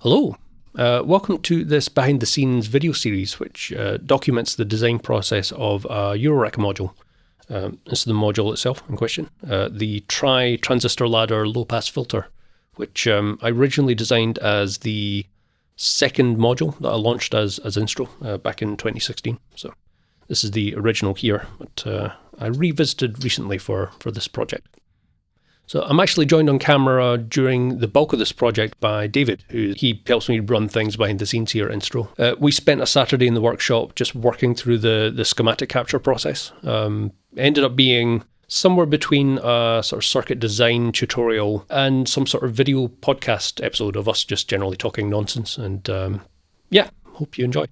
Hello, welcome to this behind the scenes video series which documents the design process of a Eurorack module. This is the module itself in question, the tràigh transistor ladder low pass filter, which I originally designed as the second module that I launched as Instruō back in 2016. So this is the original here, but I revisited recently for this project. So I'm actually joined on camera during the bulk of this project by David, he helps me run things behind the scenes here at Instruō. We spent a Saturday in the workshop just working through the schematic capture process. Ended up being somewhere between a sort of circuit design tutorial and some sort of video podcast episode of us just generally talking nonsense. And yeah, hope you enjoy.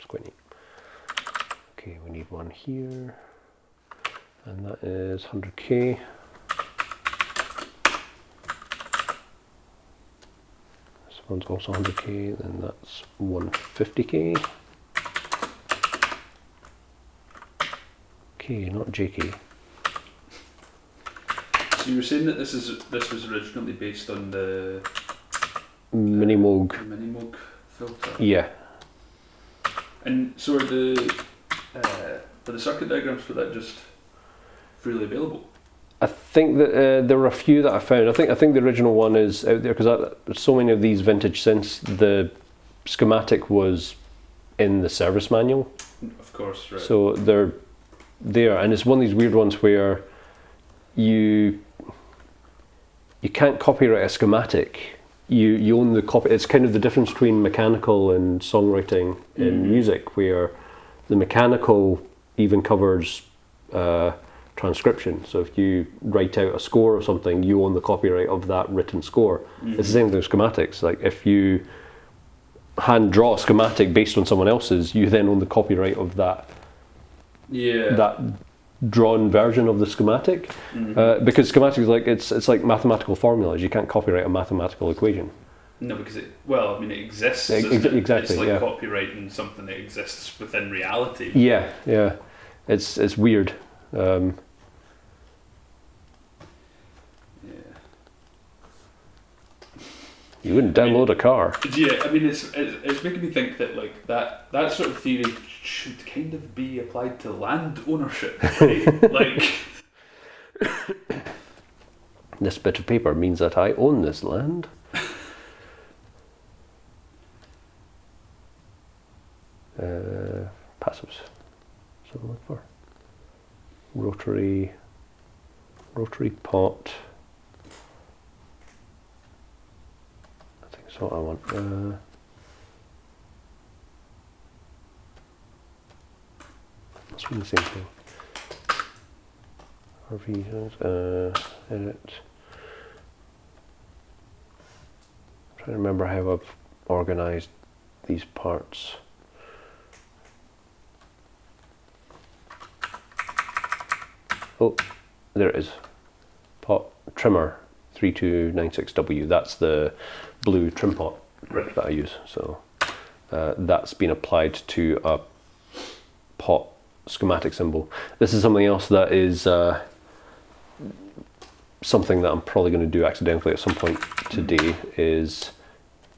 Quite neat. Okay, we need one here, and that is 100k. This one's also 100k, then that's 150k. K, not JK. So you were saying that this was originally based on the Minimoog filter. Yeah. And so are the circuit diagrams for that just freely available? I think that there were a few that I found. I think the original one is out there because there's so many of these vintage synths. The schematic was in the service manual. Of course, right. So they're there, and it's one of these weird ones where you can't copyright a schematic. You own the copy. It's kind of the difference between mechanical and songwriting in music, where the mechanical even covers transcription. So if you write out a score of something, you own the copyright of that written score. It's the same with schematics. Like if you hand draw a schematic based on someone else's, you then own the copyright of that. Yeah. That drawn version of the schematic, because schematic is like it's like mathematical formulas. You can't copyright a mathematical equation. No, because it exists. Exactly. It's like yeah. copyrighting something that exists within reality. Yeah. It's weird. Yeah. You wouldn't download a car. Yeah, I mean it's making me think that like that sort of theory should kind of be applied to land ownership, right? Like this bit of paper means that I own this land. Passives. So I'm looking for rotary pot. I think that's what I want. Must be the same thing. RV, edit. I'm trying to remember how I've organised these parts. Oh, there it is. Pot trimmer 3296W. That's the blue trim pot that I use. So that's been applied to a pot schematic symbol. This is something else that is something that I'm probably going to do accidentally at some point today. Is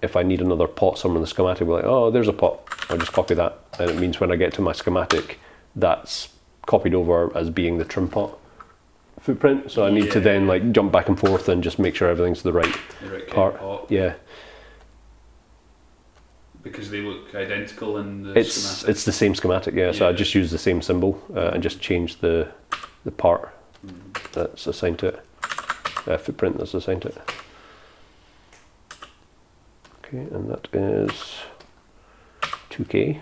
if I need another pot somewhere in the schematic, I'll be like, oh, there's a pot. I'll just copy that, and it means when I get to my schematic, that's copied over as being the trim pot footprint. So I need to then like jump back and forth and just make sure everything's the right part. Pot. Yeah. Because they look identical in the schematic? It's the same schematic, yeah. So I just use the same symbol and just change the part that's assigned to it, footprint that's assigned to it. Okay, and that is 2K,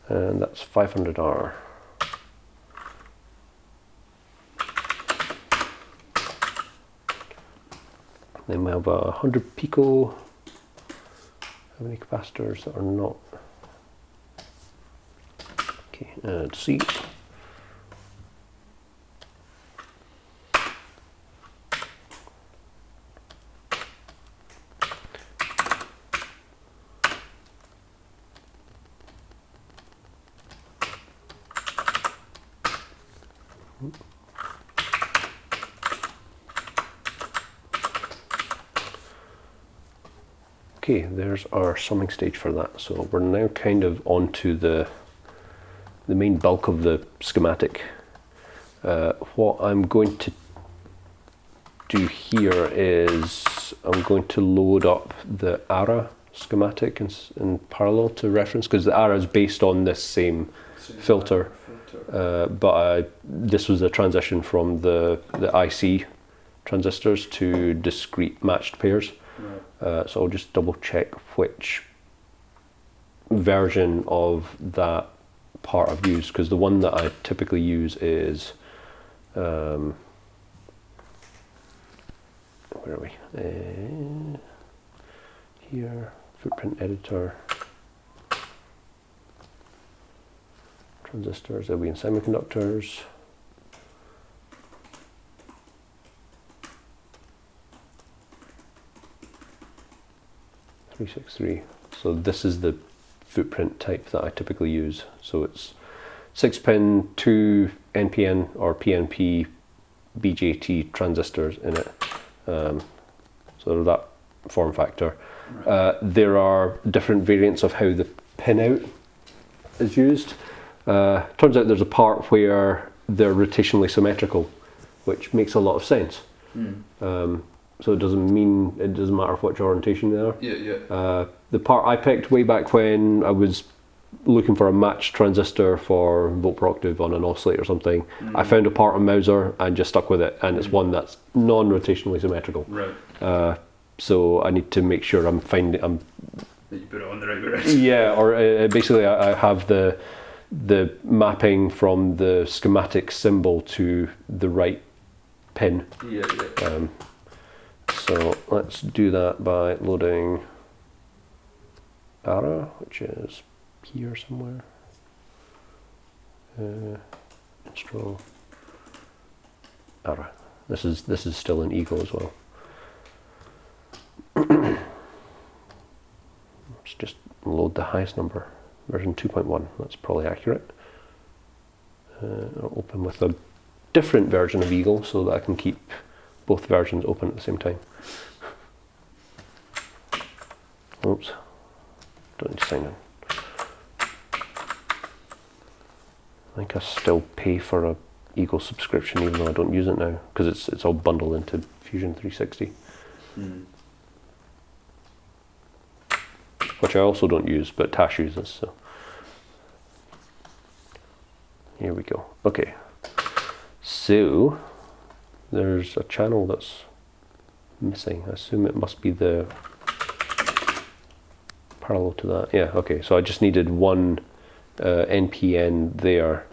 and that's 500R. Then we have 100 pico. How many capacitors that are not? Okay, add C. Okay, there's our summing stage for that. So we're now kind of onto the main bulk of the schematic. What I'm going to do here is I'm going to load up the ARA schematic in parallel to reference, because the ARA is based on this same filter. But this was a transition from the IC transistors to discrete matched pairs. Right. So I'll just double check which version of that part I've used, because the one that I typically use is where are we? Here, footprint editor, transistors, they'll be in semiconductors. So this is the footprint type that I typically use. So it's 6-pin, 2 NPN or PNP BJT transistors in it. So that form factor. Right. There are different variants of how the pinout is used. Turns out there's a part where they're rotationally symmetrical, which makes a lot of sense. So it doesn't matter which orientation they are. Yeah. The part I picked way back when I was looking for a matched transistor for volt per octave on an oscillator or something, I found a part on Mauser and just stuck with it, and it's one that's non-rotationally symmetrical. Right. So I need to make sure that you put it on the right direction. Yeah, or basically I have the mapping from the schematic symbol to the right pin. Yeah. So let's do that by loading ARA, which is here somewhere. Instruō ARA. This is still an Eagle as well. Let's just load the highest number, version 2.1. That's probably accurate. I'll open with a different version of Eagle so that I can keep both versions open at the same time. Oops, don't need to sign in. I think I still pay for a Eagle subscription even though I don't use it now, because it's all bundled into Fusion 360. Which I also don't use, but Tash uses. So here we go. Okay, so there's a channel that's missing. I assume it must be the parallel to that. Yeah, okay, so I just needed one NPN there,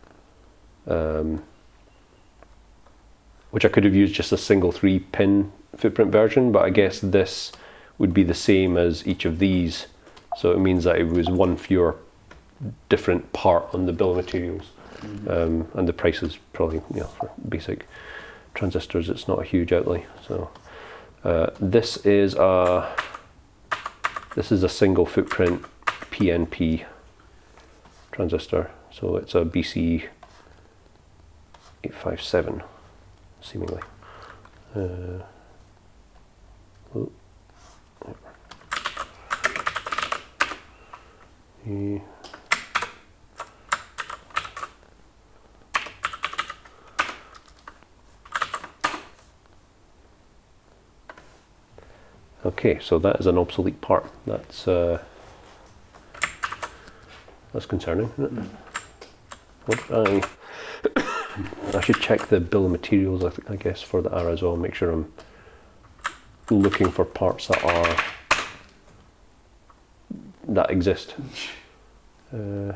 which I could have used just a single 3-pin footprint version, but I guess this would be the same as each of these, so it means that it was one fewer different part on the bill of materials. And the price is probably, for basic transistors, it's not a huge outlay. So this is a single footprint PNP transistor, so it's a BC 857 seemingly. Okay, so that is an obsolete part. That's concerning, isn't it? I should check the bill of materials, I guess, for the ARA as well, make sure I'm looking for parts that exist. So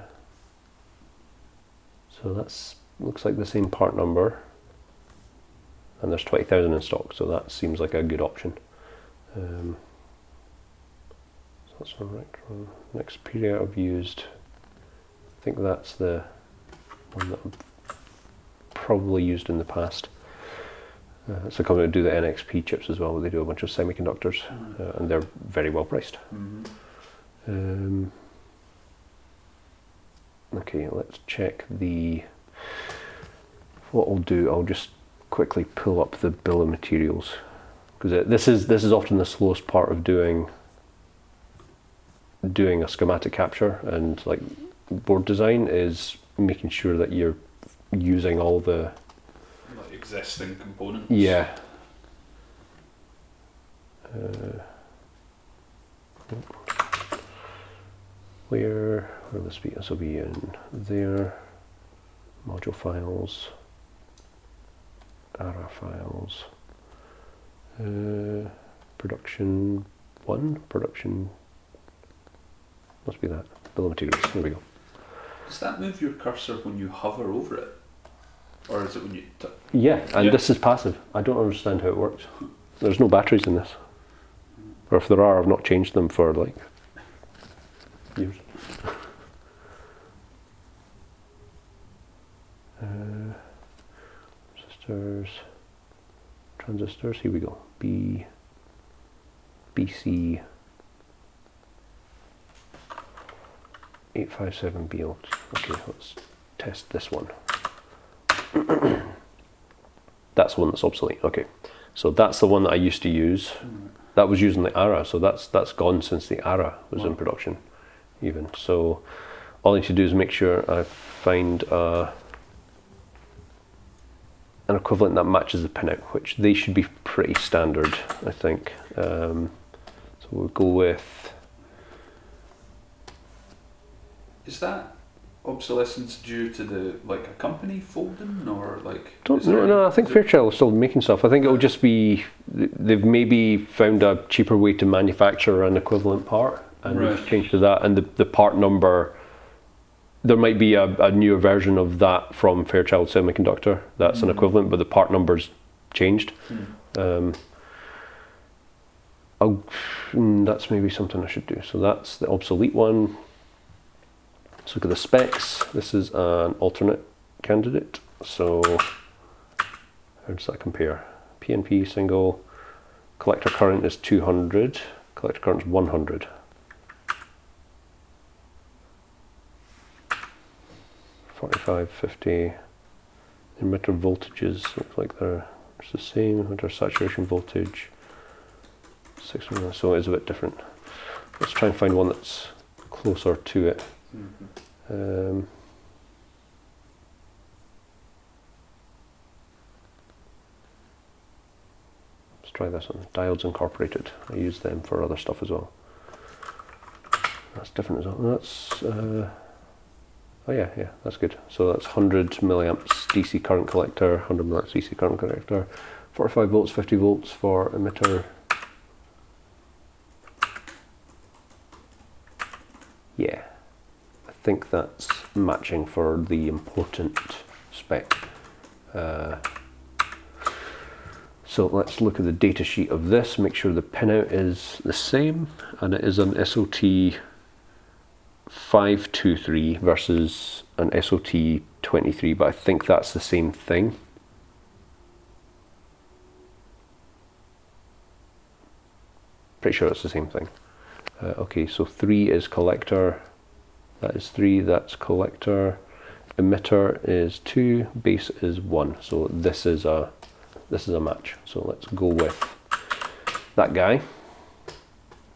that's looks like the same part number, and there's 20,000 in stock, so that seems like a good option. So that's all right. Next period I've used, I think that's the one that I've probably used in the past. It's a company that do the NXP chips as well, where they do a bunch of semiconductors, and they're very well priced. Okay, let's check what I'll do, I'll just quickly pull up the bill of materials, because this is often the slowest part of doing doing a schematic capture and like board design is making sure that you're using all the like existing components. Yeah. Where will this be? This will be in there. Module files. ARA files. Production 1. Production. Must be that. Bill of materials. There we go. Does that move your cursor when you hover over it? Or is it when you... Yeah, and this is passive. I don't understand how it works. There's no batteries in this. Or if there are, I've not changed them for like years. Resistors, transistors, here we go. BC 857BL. Okay, let's test this one. That's the one that's obsolete. Okay, so that's the one that I used to use. That was using the ARA, so that's gone since the ARA was in production, even. So all I need to do is make sure I find an equivalent that matches the pinout, which they should be pretty standard, I think. So we'll go with. Is that obsolescence due to the like a company folding or like? No, I think Fairchild is still making stuff. I think it'll just be they've maybe found a cheaper way to manufacture an equivalent part and they've changed to that. And the part number, there might be a newer version of that from Fairchild Semiconductor that's an equivalent, but the part number's changed. That's maybe something I should do. So that's the obsolete one. Let's look at the specs. This is an alternate candidate. So how does that compare? PNP single, collector current is 200, collector current is 100. 45, 50. Emitter voltages look like they're the same. Emitter saturation voltage 600, so it is a bit different. Let's try and find one that's closer to it. Let's try this one. Diodes incorporated. I use them for other stuff as well. That's different as well. That's oh yeah, that's good. So that's 100 milliamps DC current collector, 100 milliamps DC current collector, 45 volts, 50 volts for emitter. Yeah, I think that's matching for the important spec. So let's look at the data sheet of this, make sure the pinout is the same, and it is an SOT 523 versus an SOT 23, but I think that's the same thing. Pretty sure it's the same thing. Okay, so 3 is collector, that is 3, that's collector, emitter is 2, base is 1, so this is a match. So let's go with that guy,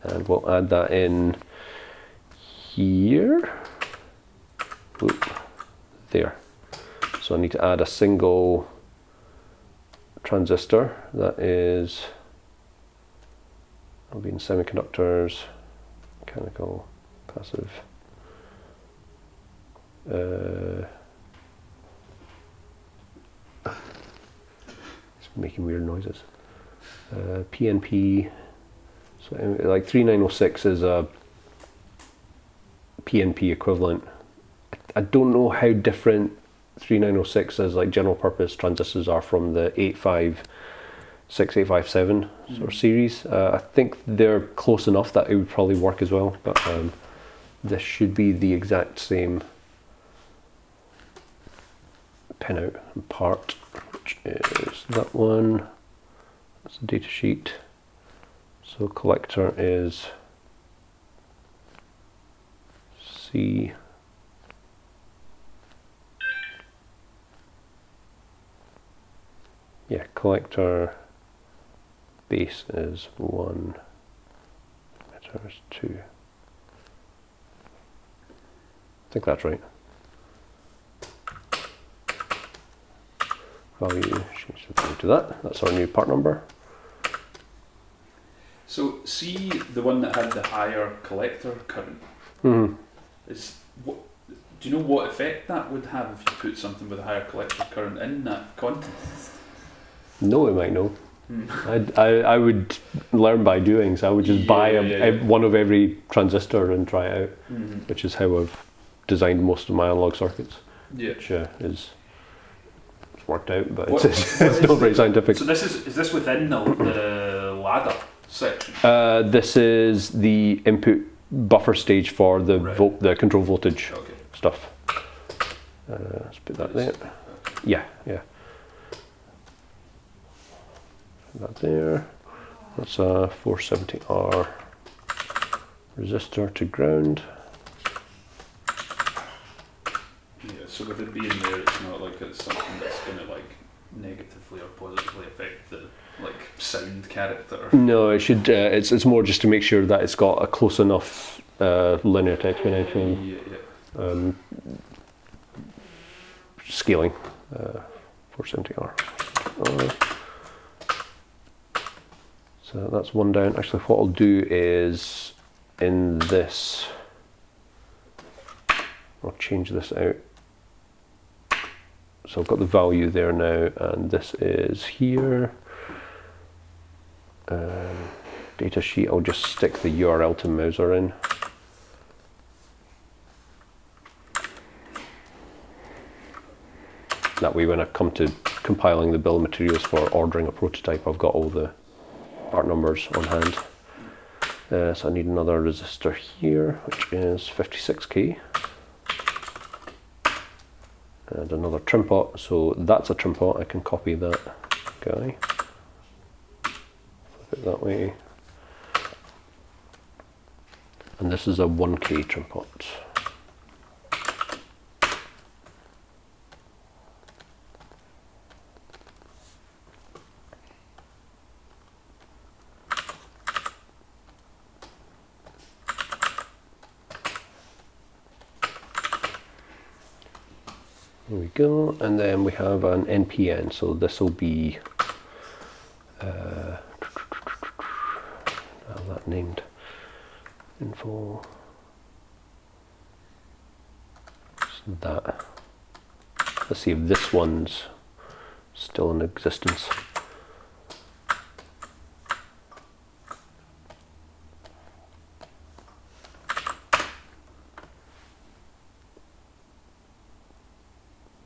and we'll add that in here. Oop, there. So I need to add a single transistor that is, I'll be in semiconductors, mechanical, passive. It's making weird noises. PNP, so like 3906 is a PNP equivalent. I don't know how different 3906 as like general purpose transistors are from the 856, 857 sort of series. I think they're close enough that it would probably work as well, but this should be the exact same pinout and part, which is that one. That's the data sheet. So collector is C. Yeah, collector base is 1, emitter is 2. think that's right. Value, change the value to that. That's our new part number. So see the one that had the higher collector current. Is what? Do you know what effect that would have if you put something with a higher collector current in that context? No, it might know. I would learn by doing, so I would just buy one of every transistor and try it out, which is how I've designed most of my analog circuits, which is worked out, but it's not very scientific. So is this within the ladder section? This is the input buffer stage for the the control voltage stuff. Let's put that there. Yeah. That there. That's a 470R resistor to ground. Yeah, so with it being there, it's not like it's something that's going to like negatively or positively affect the like sound character. No, it should. It's more just to make sure that it's got a close enough linear to exponential scaling. 470R. So that's one down. Actually, what I'll do is in this, I'll change this out. So I've got the value there now, and this is here. Data sheet, I'll just stick the URL to Mauser in. That way when I come to compiling the bill of materials for ordering a prototype, I've got all the part numbers on hand. So I need another resistor here, which is 56k. And another trim pot, so that's a trim pot, I can copy that guy. Flip it that way. And this is a 1k trim pot. There we go, and then we have an NPN, so this will be that named info. So that. Let's see if this one's still in existence.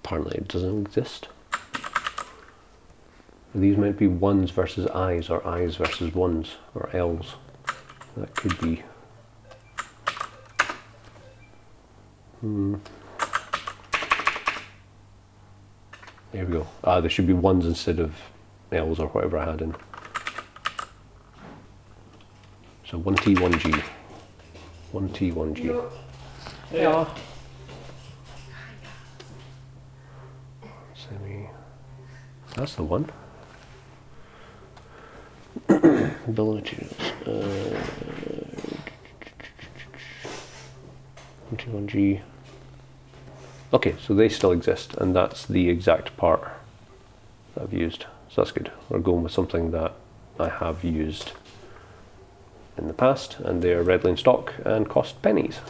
Apparently it doesn't exist. These might be ones versus I's, or I's versus ones, or L's. That could be. There we go. There should be ones instead of L's or whatever I had in. So 1T, 1G. 1T, 1G. No. Yeah. That's the one. Bill of materials. 1T1G. Okay, so they still exist, and that's the exact part that I've used. So that's good. We're going with something that I have used in the past, and they're readily in stock and cost pennies.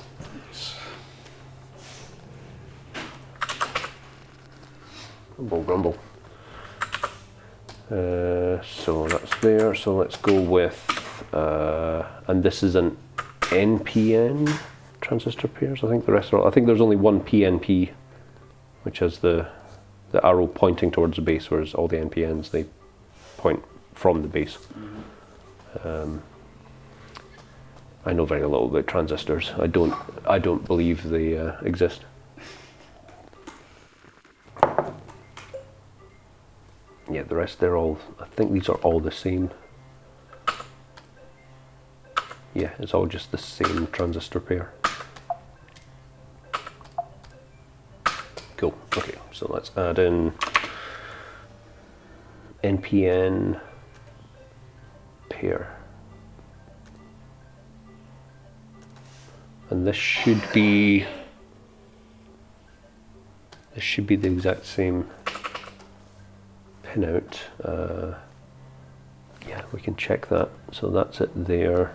Grumble, grumble. So that's there. So let's go with, and this is an NPN transistor pairs. I think the rest are. I think there's only one PNP, which has the arrow pointing towards the base, whereas all the NPNs they point from the base. I know very little about transistors. I don't believe they exist. Yeah, the rest they're all. I think these are all the same. Yeah, it's all just the same transistor pair. Cool. Okay, so let's add in NPN pair. And this should be This should be the exact same pinout. Yeah, we can check that. So that's it there.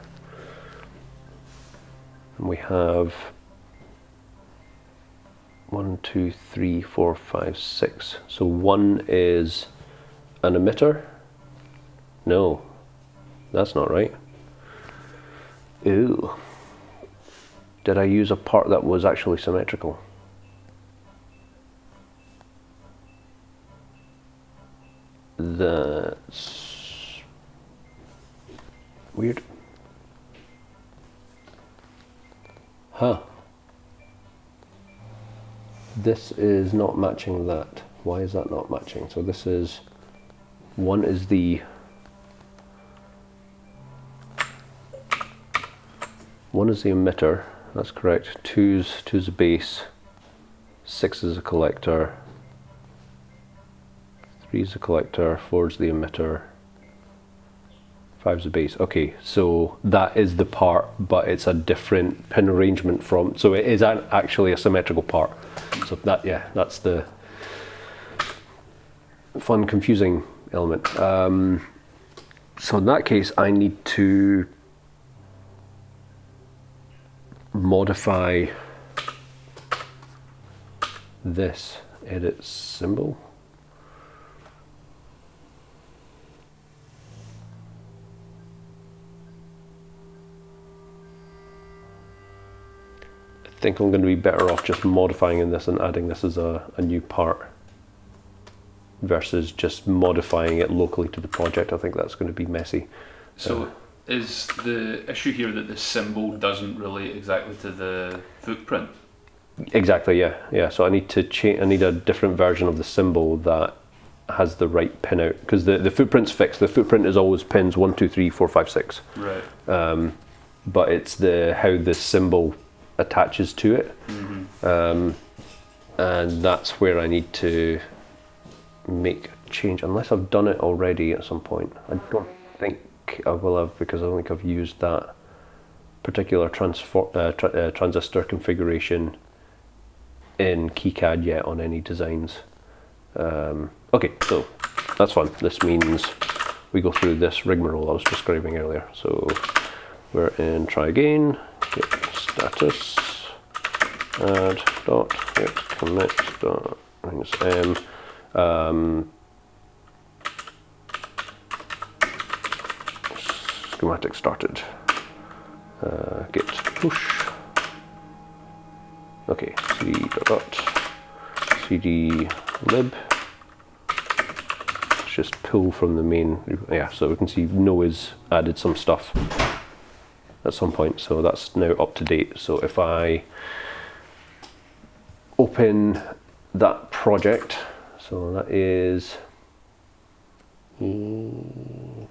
And we have 1, 2, 3, 4, 5, 6. So 1 is an emitter. No, that's not right. Ooh. Did I use a part that was actually symmetrical? That's weird. Huh. This is not matching that. Why is that not matching? So this is, 1 is the, 1 is the emitter, that's correct. 2's the base, 6 is a collector, 3 is the collector, 4 is the emitter, 5 is the base. Okay, so that is the part, but it's a different pin arrangement from, so it is actually a symmetrical part. So that, yeah, that's the fun, confusing element. So in that case, I need to modify this edit symbol. I think I'm going to be better off just modifying this and adding this as a new part versus just modifying it locally to the project. I think that's going to be messy. So is the issue here that the symbol doesn't relate exactly to the footprint? Exactly, yeah, yeah. So I need to change. I need a different version of the symbol that has the right pin out, because the footprint's fixed. The footprint is always pins 1, 2, 3, 4, 5, 6. Right. But it's how the symbol attaches to it, and that's where I need to make a change, unless I've done it already at some point. I don't think I will have, because I don't think I've used that particular transistor configuration in KiCad yet on any designs. Okay, so that's fun. This means we go through this rigmarole I was describing earlier. So we're in try again, get status, add dot, get commit dot -m. Schematic started. Git push. Okay, cd dot cd lib. Let's just pull from the main. Yeah, so we can see Noah's added some stuff at some point, so that's now up to date. So if I open that project, so that is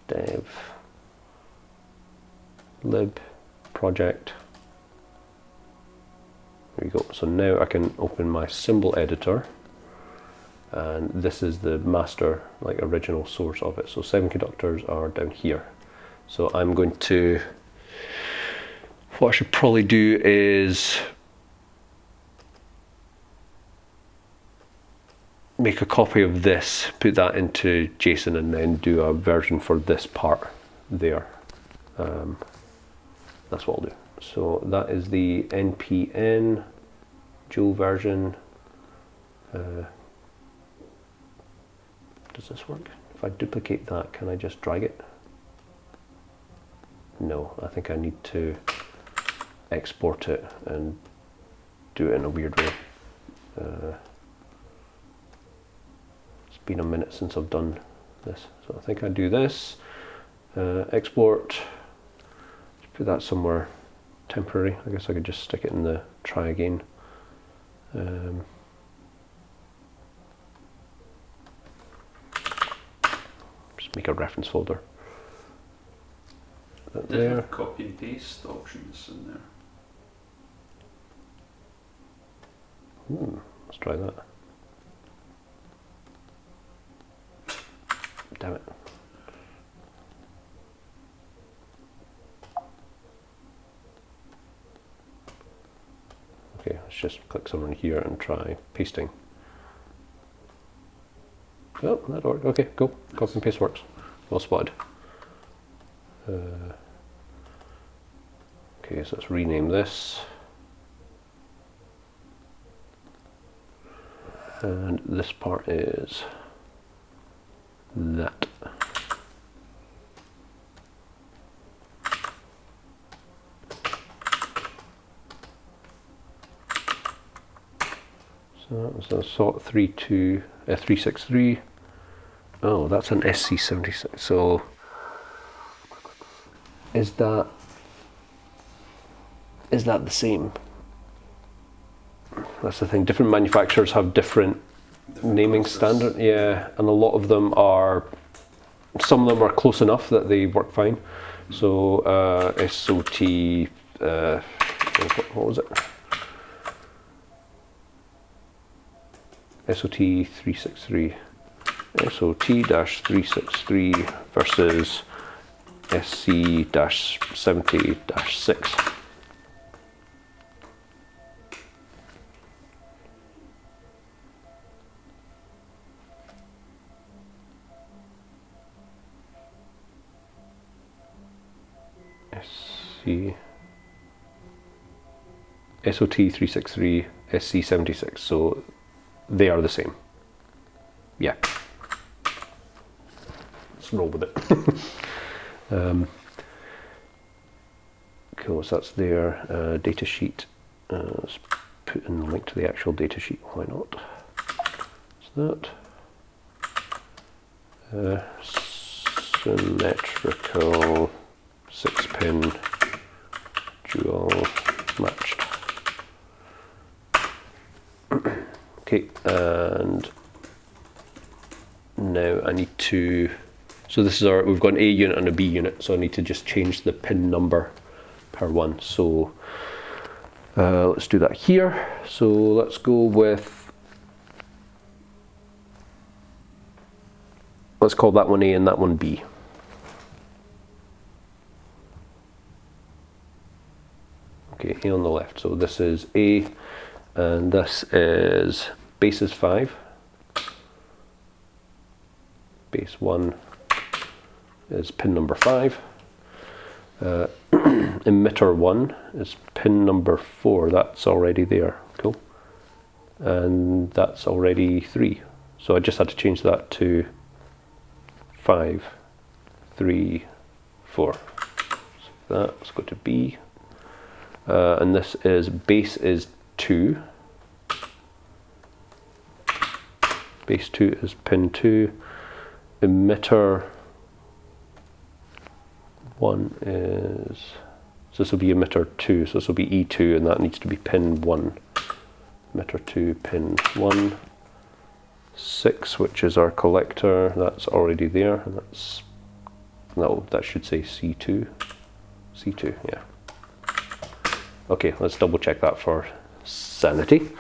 dev lib project. There we go. So now I can open my symbol editor, and this is the master, like original source of it. So semiconductors are down here. So I'm going to, what I should probably do is make a copy of this, put that into JSON, and then do a version for this part there. That's what I'll do. So that is the npn dual version. Does this work? If I duplicate that, can I just drag it? No, I think I need to export it and do it in a weird way. It's been a minute since I've done this, so I think I do this, export, put that somewhere temporary. I guess I could just stick it in the try again. Just make a reference folder. Did have copy and paste options in there? Let's try that. Damn it. Okay, let's just click somewhere in here and try pasting. Oh, that worked. Okay, cool. Copy and paste works. Well spotted. Okay, so let's rename this. And this part is that. So that was a sort 363. Oh, that's an SC76. So is that the same? That's the thing. Different manufacturers have different naming standard. Yeah, and a lot of them are. Some of them are close enough that they work fine. So SOT. What was it? SOT 363. SOT-363 versus SC-70-6. SOT-363, SC-76, so they are the same. Yeah. Let's roll with it. Cool, so that's their data sheet. Let's put in the link to the actual data sheet, why not? So that. Symmetrical 6-pin dual matched. Okay, and now I need to, so this is we've got an A unit and a B unit, so I need to just change the pin number per one. So let's do that here. So let's go with, let's call that one A and that one B. Okay, A on the left, so this is A, and this is base is 5. Base 1 is pin number 5. Emitter 1 is pin number 4. That's already there. Cool. And that's already 3. So I just had to change that to 5, 3, 4. So that, let's go to B. And this is base is 2. Base 2 is pin 2. Emitter 1 is, so this will be emitter 2, so this will be E2, and that needs to be pin 1. Emitter 2, pin 1. 6, which is our collector, that's already there, and that's, no, that should say C2. C2, yeah. Okay, let's double check that for sanity.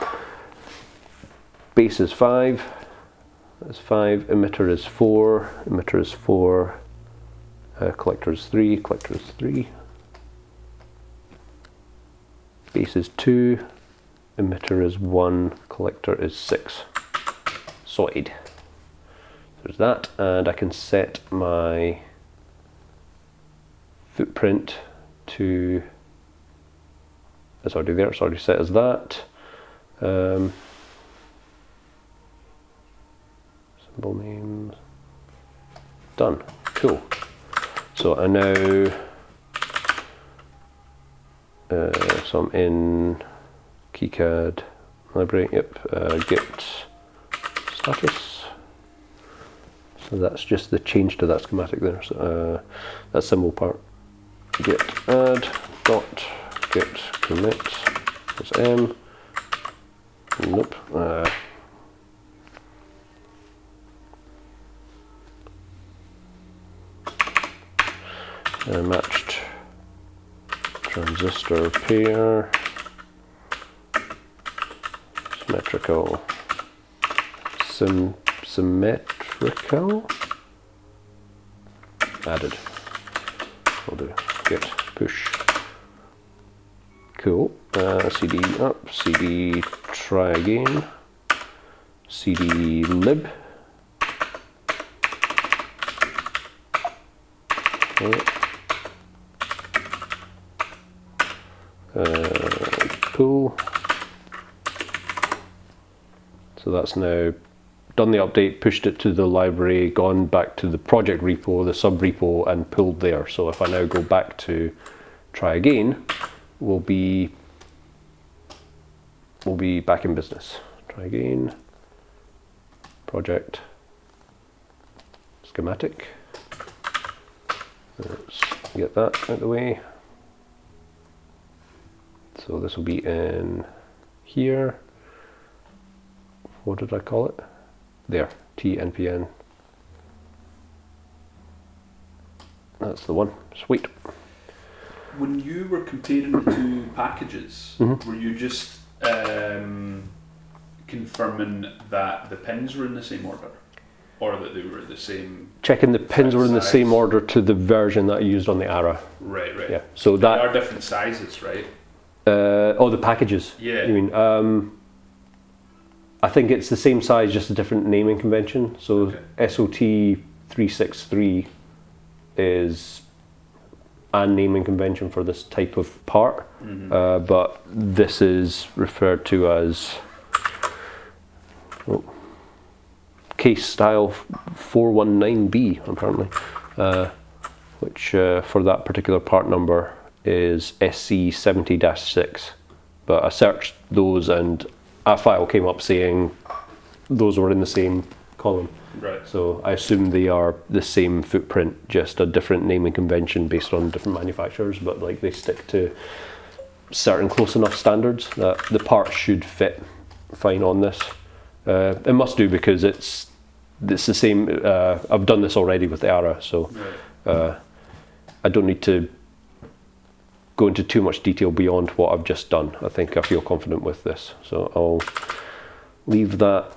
Base is 5. That's 5. Emitter is 4. Emitter is 4. Collector is 3. Collector is 3. Base is 2. Emitter is 1. Collector is 6. Sorted. There's that, and I can set my footprint to, it's already there, it's already set as that. Symbol names. Done. Cool. So I now, so I'm in KiCad library, yep, git status. So that's just the change to that schematic there. So that symbol part. Git add dot git commit. That's M. Nope. Matched transistor pair. Symmetrical. Symmetrical. Added. We'll do git push. Cool. CD up, CD try again, CD lib, Okay. Pull. So that's now done the update, pushed it to the library, gone back to the project repo, the sub repo, and pulled there. So if I now go back to try again, we'll be back in business. Try again. Project. Schematic. Let's get that out of the way. So this will be in here. What did I call it? There, TNPN. That's the one. Sweet. When you were comparing the two packages, were you just confirming that the pins were in the same order? Or that they were the same? Checking the pins were in the same order to the version that I used on the ARA. Right, right. Yeah. So that they are different sizes, right? Oh, the packages. Yeah. You mean? I think it's the same size, just a different naming convention. So SOT 363 is a naming convention for this type of part, but this is referred to as case style 419B apparently, which for that particular part number is SC70-6. But I searched those and a file came up saying those were in the same column. Right. So I assume they are the same footprint, just a different naming convention based on different manufacturers, but like they stick to certain close enough standards that the parts should fit fine on this. It must do because it's the same. I've done this already with the ARA, so I don't need to go into too much detail beyond what I've just done. I think I feel confident with this, so I'll leave that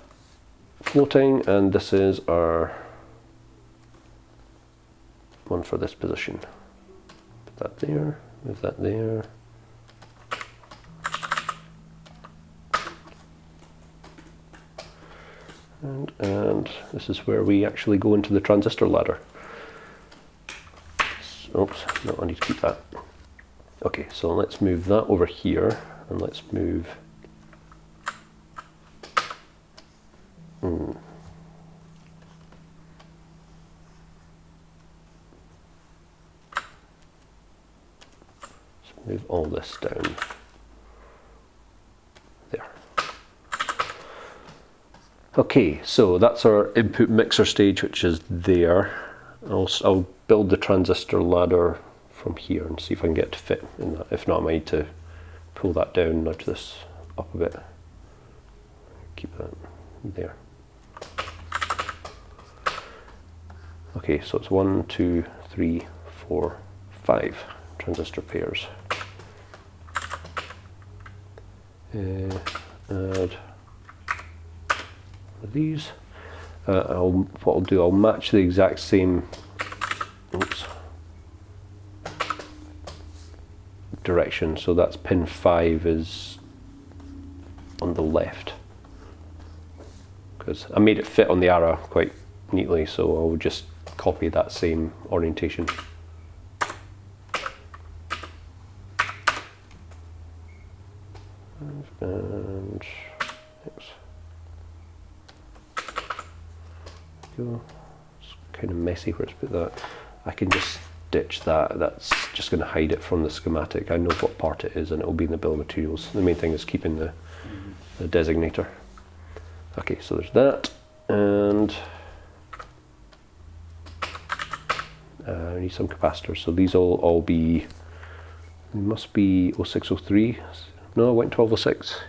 floating, and this is our one for this position. Put that there, move that there. And this is where we actually go into the transistor ladder. Oops, no, I need to keep that. Okay, so let's move that over here, and let's move let's move all this down there. Okay, so that's our input mixer stage, which is there. I'll build the transistor ladder from here and see if I can get it to fit in that. If not, I might need to pull that down, nudge this up a bit. Keep that there. Okay, so it's 1, 2, 3, 4, 5 transistor pairs. Add these. What I'll do, I'll match the exact same direction, so that's pin 5 is on the left, because I made it fit on the ARA quite neatly, so I'll just copy that same orientation. And it's kind of messy where it's put that. I can just ditch that. That's just going to hide it from the schematic. I know what part it is and it will be in the bill of materials. The main thing is keeping the designator. Okay, so there's that, and I need some capacitors. So these will all be, they must be 0603. No, I went 1206.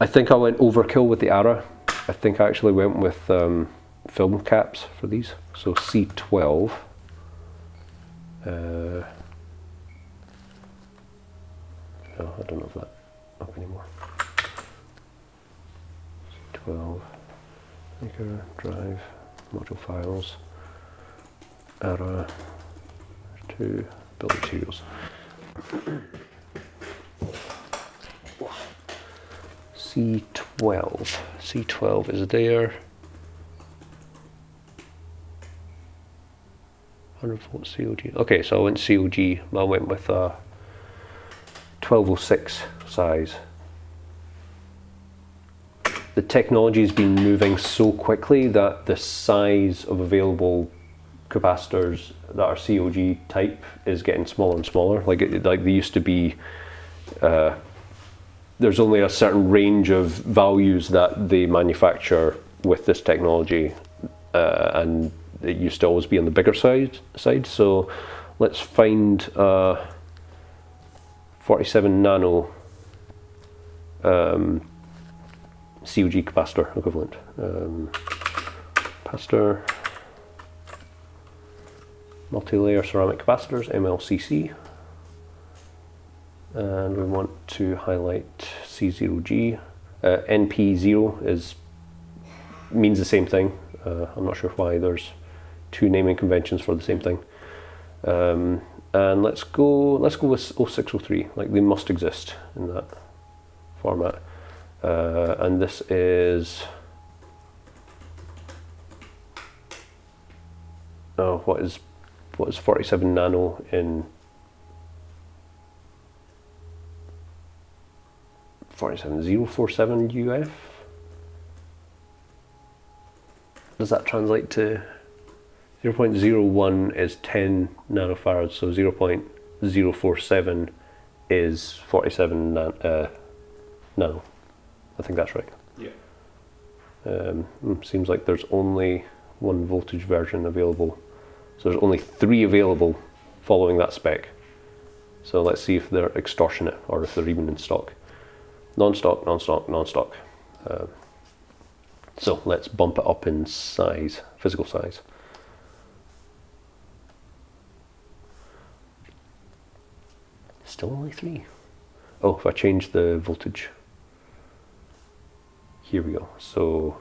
I think I went overkill with the ARA. I think I actually went with film caps for these. So C12. No, I don't know if that up anymore. C12. Maker, drive, module files, ARA, 2, build materials. C12. C12 is there. 100 volt COG. Okay, so I went COG, I went with a 1206 size. The technology has been moving so quickly that the size of available capacitors that are COG type is getting smaller and smaller. Like they used to be, there's only a certain range of values that they manufacture with this technology, and it used to always be on the bigger side. So let's find 47 nano COG capacitor equivalent. Capacitor, multi-layer ceramic capacitors, MLCC, and we want to highlight C0G. NP0 means the same thing. I'm not sure why there's two naming conventions for the same thing. And let's go with 0603. Like they must exist in that format. And this is what is 47 nano in 47047 UF? Does that translate to 0.01 is 10 nanofarads, so 0.047 is 47 nano. I think that's right. Yeah. Seems like there's only one voltage version available. So there's only 3 available following that spec. So let's see if they're extortionate or if they're even in stock. Non-stock, non-stock, non-stock. So let's bump it up in size, physical size. Still only 3. Oh, if I change the voltage. Here we go. So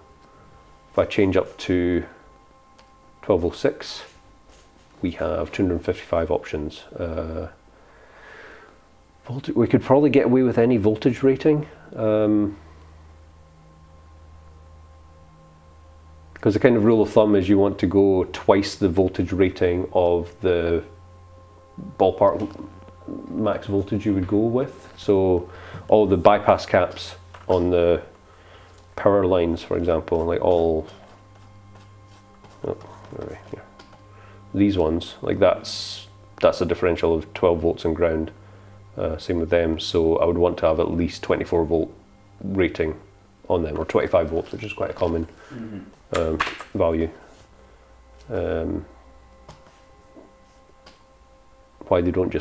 if I change up to 1206, we have 255 options. We could probably get away with any voltage rating, because the kind of rule of thumb is you want to go twice the voltage rating of the ballpark max voltage you would go with. So all the bypass caps on the power lines, for example, like these ones, like that's a differential of 12 volts in ground. Same with them, so I would want to have at least 24 volt rating on them, or 25 volts, which is quite a common value. Why don't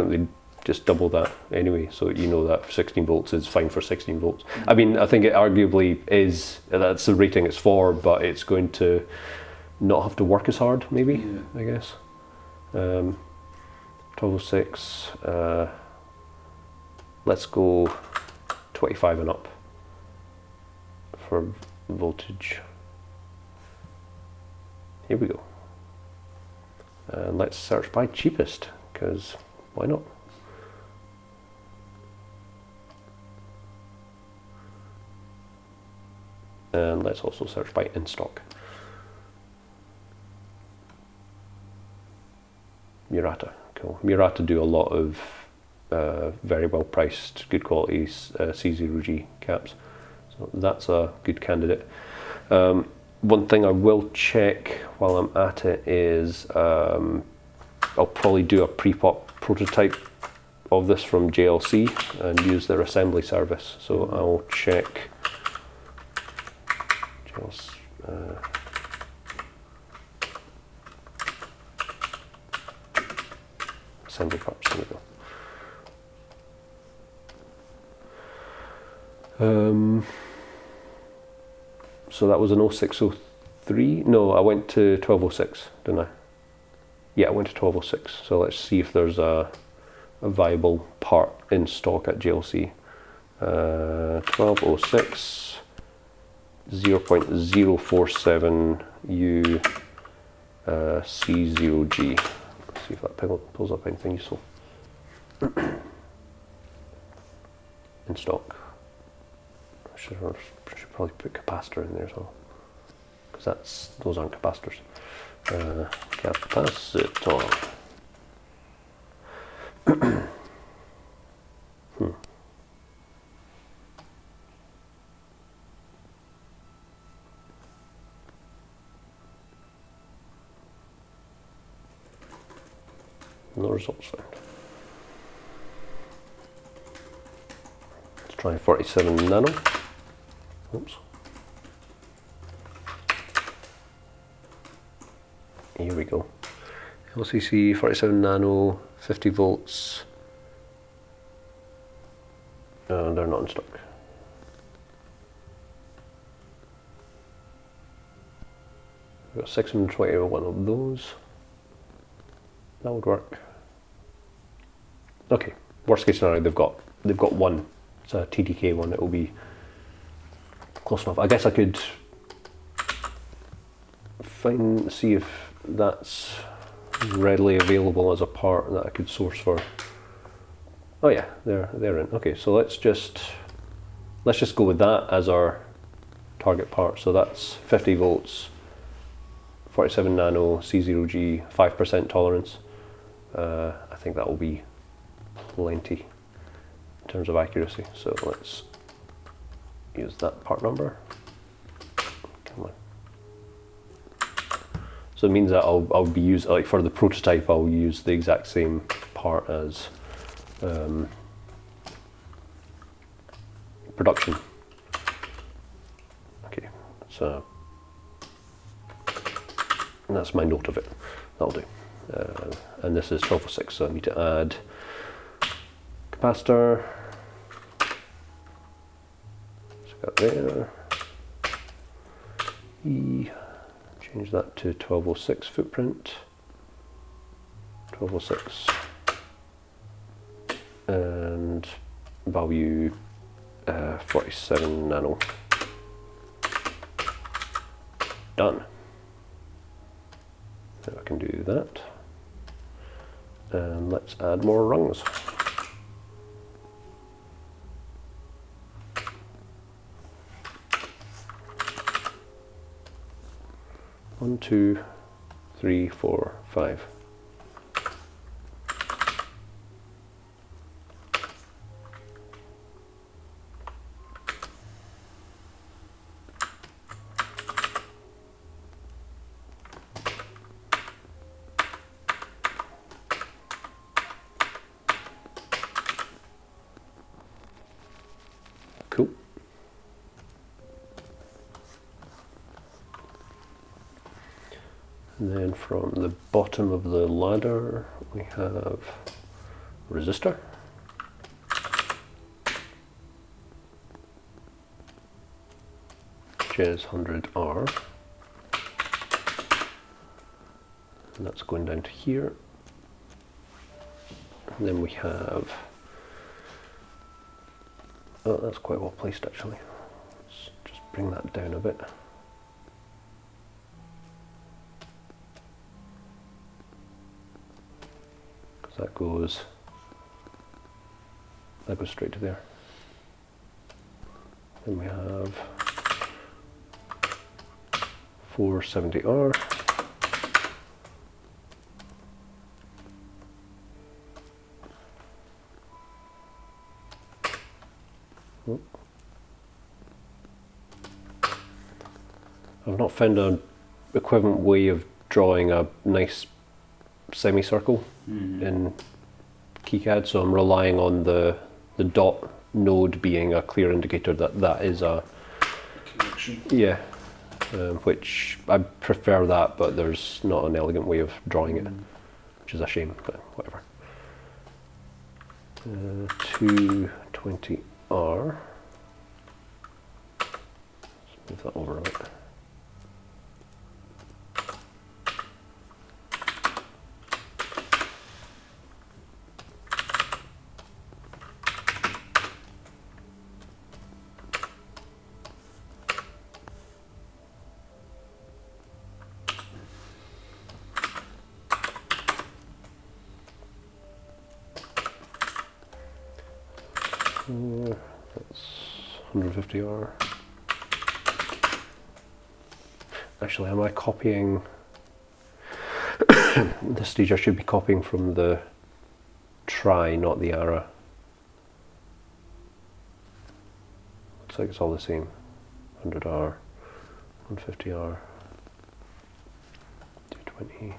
they just double that anyway, so you know that 16 volts is fine for 16 volts. I mean, I think it arguably is, that's the rating it's for, but it's going to not have to work as hard, maybe, I guess. 1206, let's go 25 and up for voltage. Here we go. And let's search by cheapest, because why not? And let's also search by in stock. Murata, cool. Murata do a lot of very well priced, good quality C0G caps. So that's a good candidate. One thing I will check while I'm at it is I'll probably do a pre-pop prototype of this from JLC and use their assembly service. So I'll check assembly parts. There we go. So that was an 0603. No, I went to 1206, didn't I? Yeah, I went to 1206. So let's see if there's a viable part in stock at JLC. 1206, 0.047 U C0G. Let's see if that pulls up anything useful. In stock. I should probably put capacitor in there as well, because those aren't capacitors. capacitor. No results found. Let's try 47 nano. Oops. Here we go. LCC 47 nano, 50 volts. They're not in stock. We've got 621 of those. That would work. Okay, worst case scenario, they've got one. It's a TDK one. It will be close enough. I guess I could see if that's readily available as a part that I could source for. Oh yeah, they're in. Okay, so let's just go with that as our target part. So that's 50 volts, 47 nano, C0G, 5% tolerance. I think that will be plenty in terms of accuracy. So let's use that part number. Come on. So it means that I'll be using, like for the prototype, I'll use the exact same part as production. Okay, so and that's my note of it. That'll do. And this is 1206, so I need to add capacitor. So got there. E. Change that to 1206 footprint. 1206. And value 47 nano. Done. So I can do that. And let's add more rungs. One, 2, 3, 4, 5. Cool. And then from the bottom of the ladder we have resistor. Which is 100R. And that's going down to here. And then we have, oh, that's quite well placed actually. Let's just bring that down a bit. That goes straight to there. Then we have 470R. I've not found an equivalent way of drawing a nice semicircle in KiCad, so I'm relying on the dot node being a clear indicator that that is a connection. Yeah, which I prefer that, but there's not an elegant way of drawing it, which is a shame, but whatever. 220R. Let's move that over a bit. That's 150R. Actually, am I copying? At this stage I should be copying from the try, not the ARA. Looks like it's all the same. 100R, 150R, 220.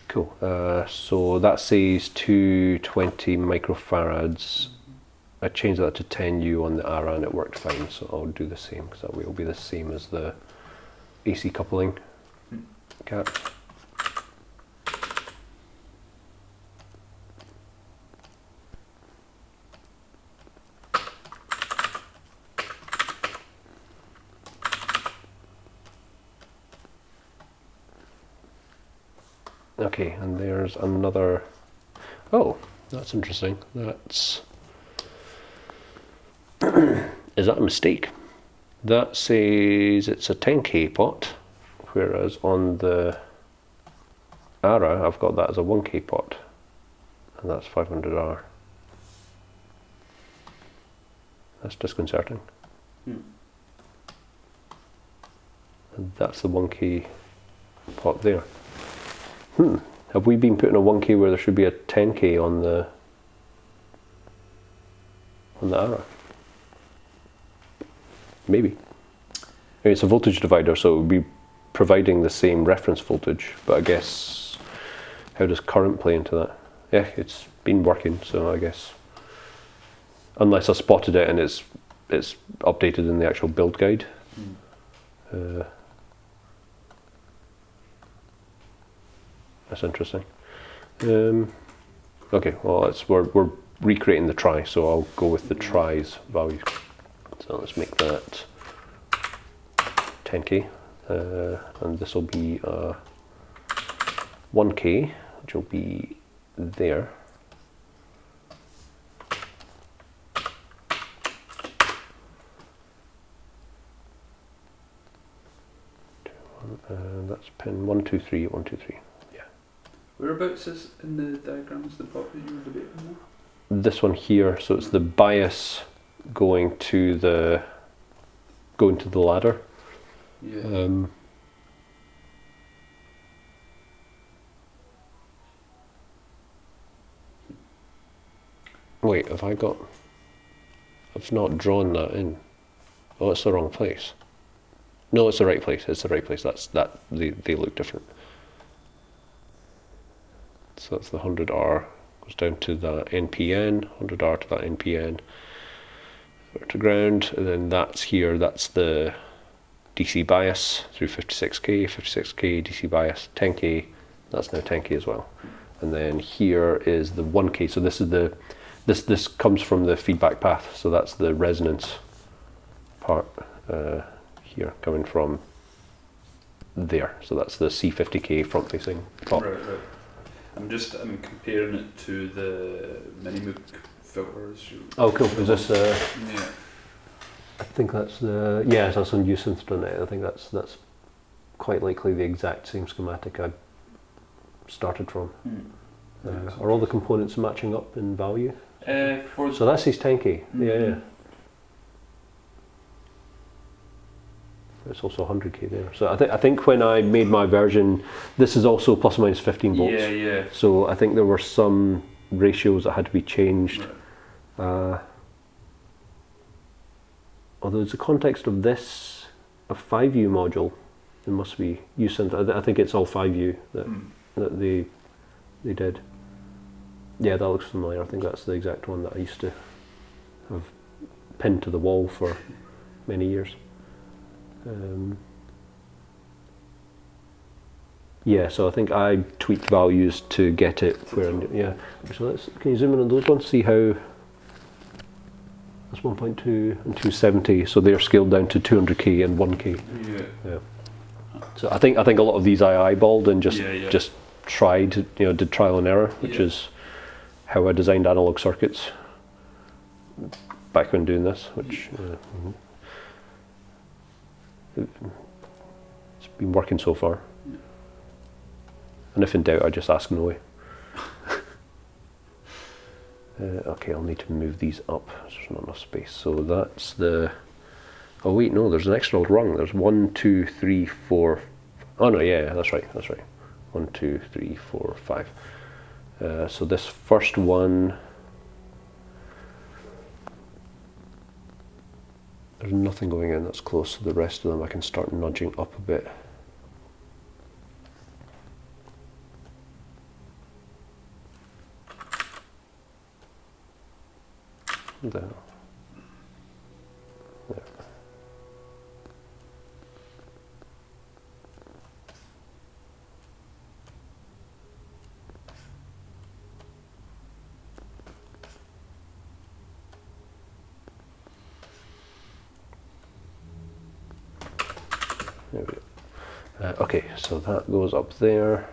Cool. So that says 220 microfarads. I changed that to 10U on the ARA and it worked fine, so I'll do the same because that way it'll be the same as the AC coupling cap. Okay, and there's another. Oh, that's interesting. That's. Is that a mistake? That says it's a 10K pot, whereas on the ARA I've got that as a 1K pot, and that's 500R. That's disconcerting. And that's the 1K pot there. Have we been putting a 1K where there should be a 10K on the ARA? Maybe. I mean, it's a voltage divider, so it would be providing the same reference voltage, but I guess how does current play into that? Yeah, it's been working, so I guess unless I spotted it and it's updated in the actual build guide. That's interesting. Okay, well we're recreating the try, so I'll go with the try's value. So let's make that 10K, and this will be 1K, which will be there. That's pin 1, 2, 3, 1, 2, 3. Yeah. Whereabouts is in the diagrams the pot that you were debating now? This one here, so it's the bias going to the ladder. Yeah. Wait, I've not drawn that in. Oh, it's the wrong place. No, it's the right place. It's the right place. They look different. So that's the 100R goes down to the NPN, 100R to that NPN, to ground, and then that's here. That's the DC bias through 56K, 56K DC bias, 10K. That's now 10K as well. And then here is the 1K. So this is this comes from the feedback path. So that's the resonance part here coming from there. So that's the C50K front facing top. Right. I'm comparing it to the Minimoog filters. Oh, cool. Is this? Yeah. I think that's the. Yeah, that's on Synth. I think that's quite likely the exact same schematic I started from. Are all the components matching up in value? So that says 10K. Yeah. It's also 100K there. So I think when I made my version, this is also plus or minus 15 volts. Yeah. So I think there were some ratios that had to be changed. Right. Although it's the context of this, a 5U module, it must be Synth. I think it's all 5U that they did. Yeah, that looks familiar. I think that's the exact one that I used to have pinned to the wall for many years. Yeah, so I think I tweaked values to get it where. Yeah. So can you zoom in on those ones? See how that's 1.2 and 270. So they're scaled down to 200K and 1K. Yeah. So I think a lot of these I eyeballed and just tried, did trial and error, which is how I designed analog circuits back when doing this, which it's been working so far. And if in doubt, I just ask Noe. Okay, I'll need to move these up. There's not enough space. So that's the. Oh wait, no. There's an extra rung. There's 1, 2, 3, 4. Oh no, yeah, that's right. 1, 2, 3, 4, 5. So this first one, there's nothing going in that's close, so the rest of them I can start nudging up a bit. There. There. There we go. Okay, so that goes up there.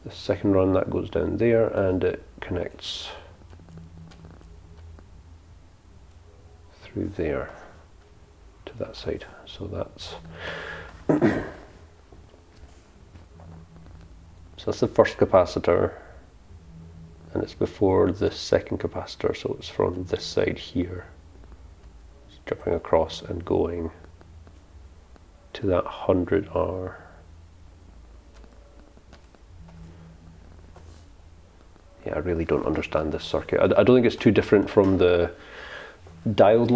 The second run, that goes down there, and it connects through there to that side. So that's so that's the first capacitor, and it's before the second capacitor, so it's from this side here. It's jumping across and going to that 100R. Yeah, I really don't understand this circuit. I don't think it's too different from the diode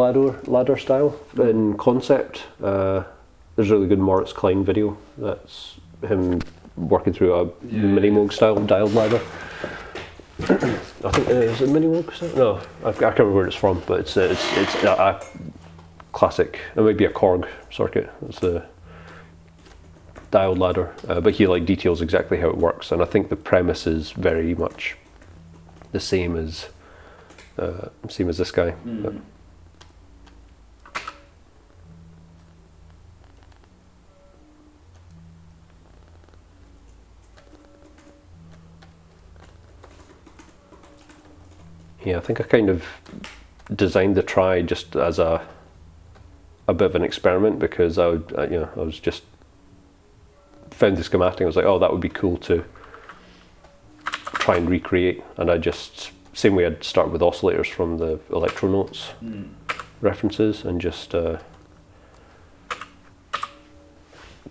ladder style in concept. There's a really good Moritz Klein video. That's him working through a Minimoog style diode ladder. I think is it Minimoog style? No, I can't remember where it's from, but it's a classic. It might be a Korg circuit. It's the diode ladder, but he like details exactly how it works, and I think the premise is very much the same as this guy. But yeah, I think I kind of designed the tràigh just as a bit of an experiment, because I was just found the schematic. I was like, oh, that would be cool to try and recreate, and I just, same way I'd start with oscillators from the Electro Notes references, and just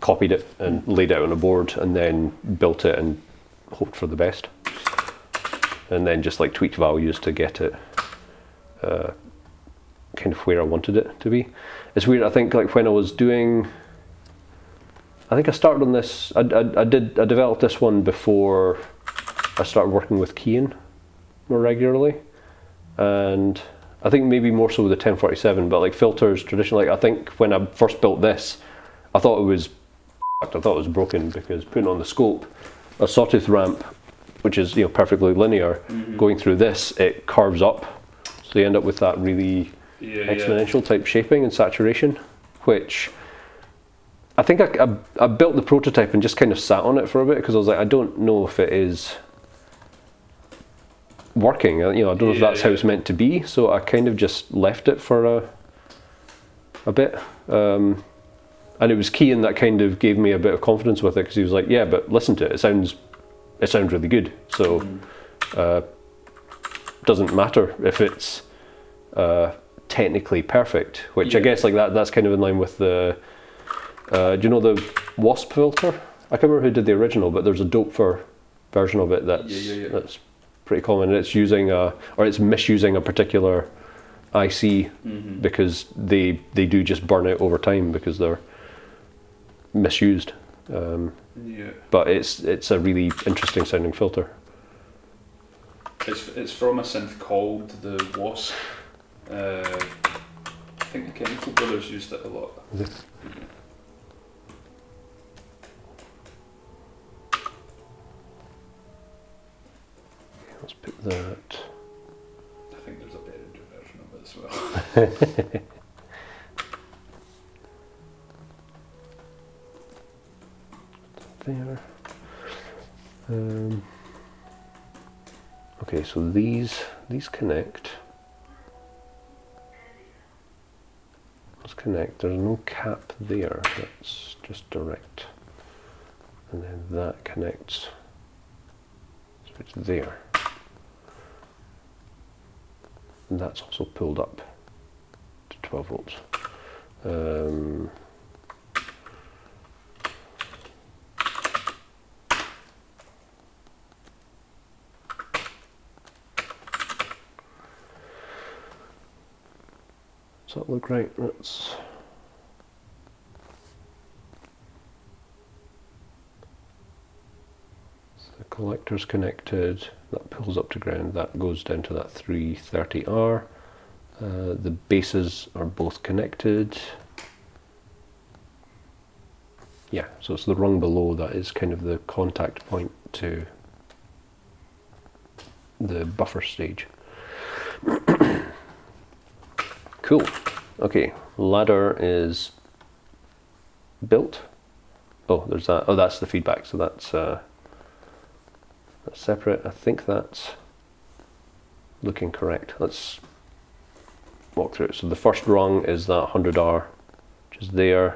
copied it and laid it out on a board, and then built it and hoped for the best, and then just like tweaked values to get it kind of where I wanted it to be. It's weird, I think like when I was doing, I think I started on this, I developed this one before I started working with keying more regularly, and I think maybe more so with the 1047, but like filters traditionally, I think when I first built this, I thought it was broken, because putting on the scope, a sawtooth ramp, which is perfectly linear, going through this, it curves up, so you end up with that really exponential type shaping and saturation, which I think I built the prototype and just kind of sat on it for a bit, because I was like, I don't know if it is working. I don't know if that's how it's meant to be, so I kind of just left it for a bit. And it was Kean that kind of gave me a bit of confidence with it, because he was like, yeah, but listen to it, it sounds really good. So doesn't matter if it's technically perfect, which I guess like that's kind of in line with the do you know the Wasp filter? I can't remember who did the original, but there's a Doepfer version of it that's pretty common, and it's using it's misusing a particular IC, because they do just burn out over time because they're misused. But it's a really interesting sounding filter. It's from a synth called the Wasp. I think the Chemical Brothers used it a lot. Let's pick that. I think there's a Behringer version of it as well. There. Okay, so these connect. Let's connect. There's no cap there. That's just direct, and then that connects. So it's there. And that's also pulled up to 12 volts. that look right? The collector's connected, that pulls up to ground, that goes down to that 330R. The bases are both connected. Yeah, so it's the rung below that is kind of the contact point to the buffer stage. Cool. Okay, ladder is built. Oh, there's that. Oh, that's the feedback. So that's separate. I think that's looking correct. Let's walk through it. So the first rung is that 100R, which is there.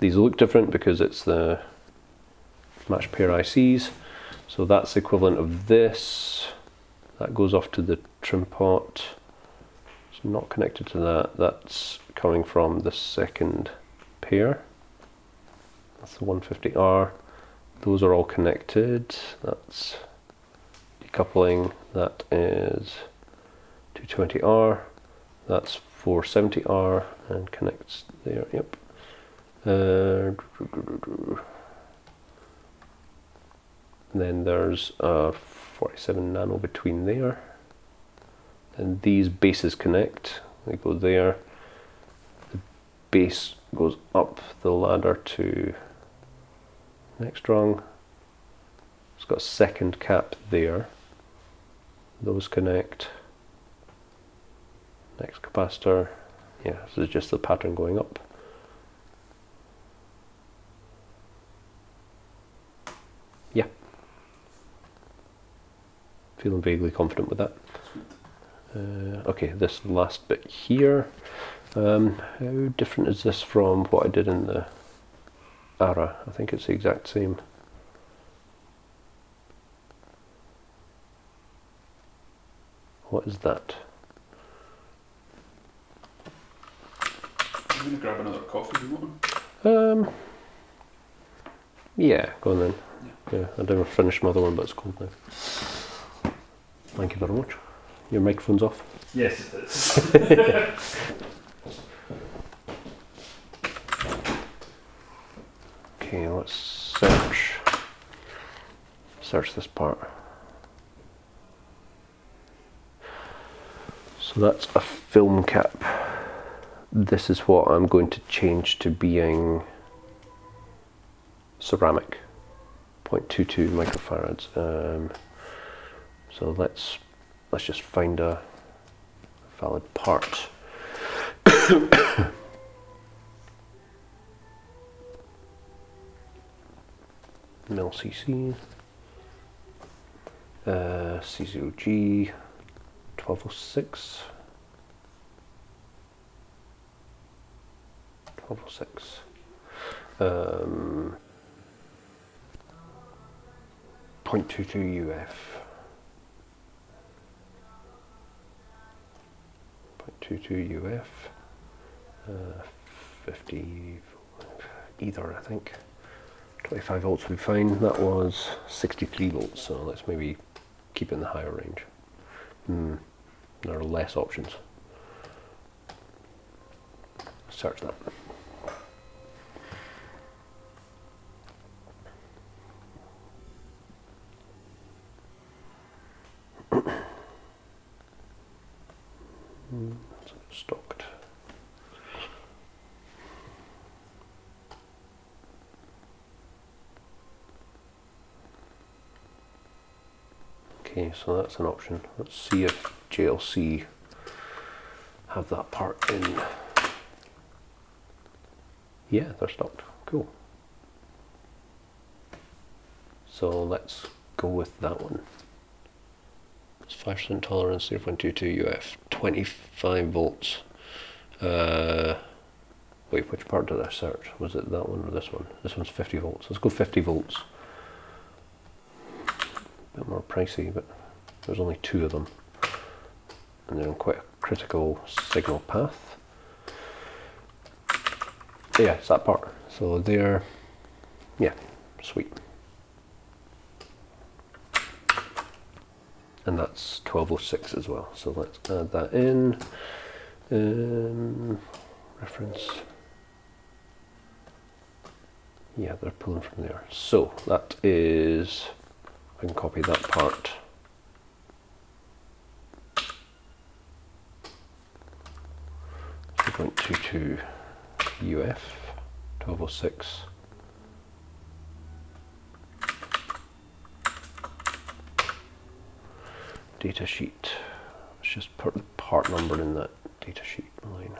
These look different because it's the matched pair ICs. So that's the equivalent of this. That goes off to the trim pot. It's not connected to that. That's coming from the second pair. That's the 150R. Those are all connected. That's decoupling. That is 220R. That's 470R and connects there. Yep. Then there's a 47 nano between there. And these bases connect. They go there. The base goes up the ladder to next rung. It's got a second cap there. Those connect. Next capacitor. Yeah, this is just the pattern going up. Yeah. Feeling vaguely confident with that. Okay, this last bit here. How different is this from what I did in the ARA? I think it's the exact same. What is that? I'm going to grab another coffee. Do you want one? Yeah, go on then. Yeah, I never finished my other one, but it's cold now. Thank you very much. Your microphone's off? Yes, it is. Okay, let's search this part. So that's a film cap. This is what I'm going to change to being ceramic, 0.22 microfarads. So let's just find a valid part. Mil cc, C0G 1206. 1206. 0.22 UF. 0.22 UF. 50 either, I think. 25 volts would be fine. That was 63 volts, so let's maybe keep it in the higher range. There are less options. Search that. Stocked. Okay, so that's an option. Let's see if JLC have that part in. Yeah, they're stocked. Cool. So let's go with that one. It's 5% tolerance, 0.22 UF, 25 volts. Wait, which part did I search? Was it that one or this one? This one's 50 volts. Let's go 50 volts. A bit more pricey, but there's only two of them. And they're in quite a critical signal path. Yeah, it's that part. So they're, yeah, sweet. And that's 1206 as well. So let's add that in. Reference. Yeah, they're pulling from there. So that is, I can copy that part. .22 UF 1206. Data sheet. Let's just put the part number in that data sheet line.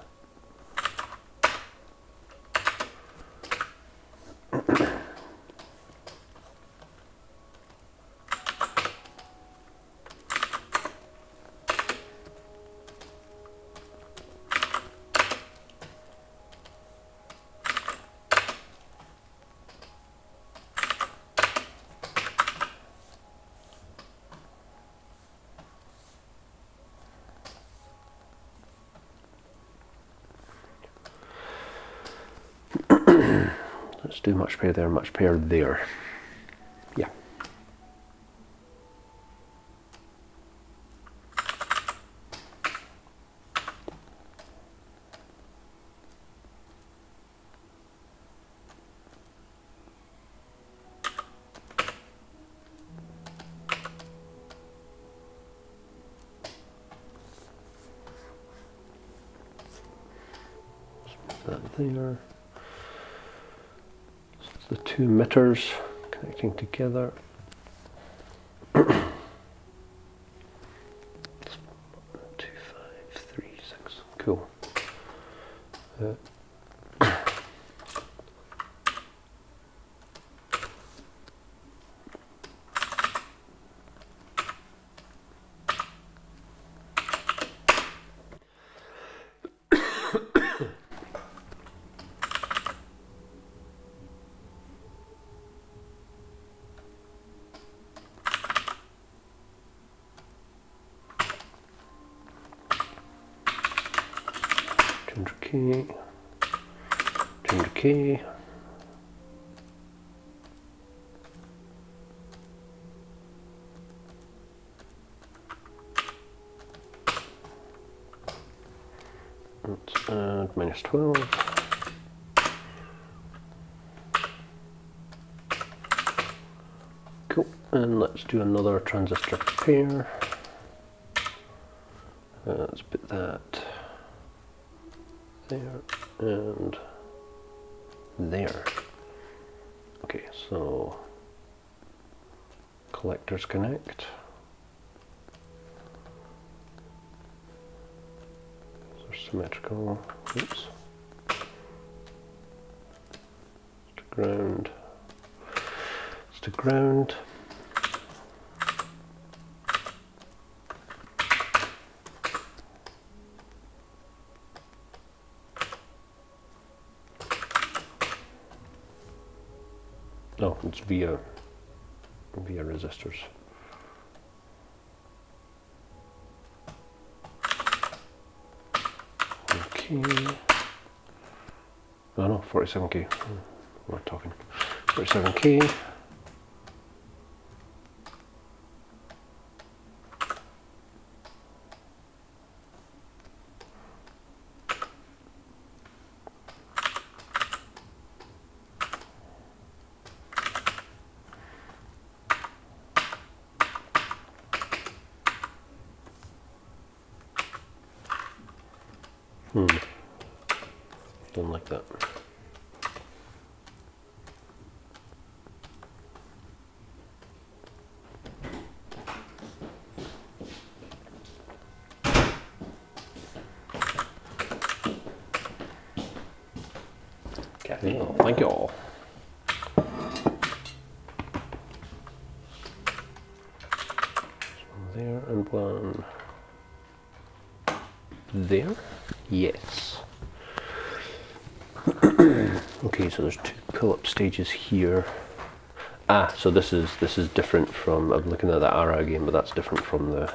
Let's do much pair there, much pair there. Yeah. That there. The two emitters connecting together. 2, 5, 3, 6. Cool. K, 200K. Let's add minus 12. Cool, and let's do another transistor pair. Let's put that there and there. Okay, so collectors connect. Those are symmetrical. Oops. To ground. It's to ground. No, it's via resistors. Okay. Oh no, 47K. We're talking 47K. Don't like that. Okay, well, thank you all. So there and one there. Yes. Okay, so there's two pull-up stages here. So this is different from, I'm looking at the ARA again, but that's different from the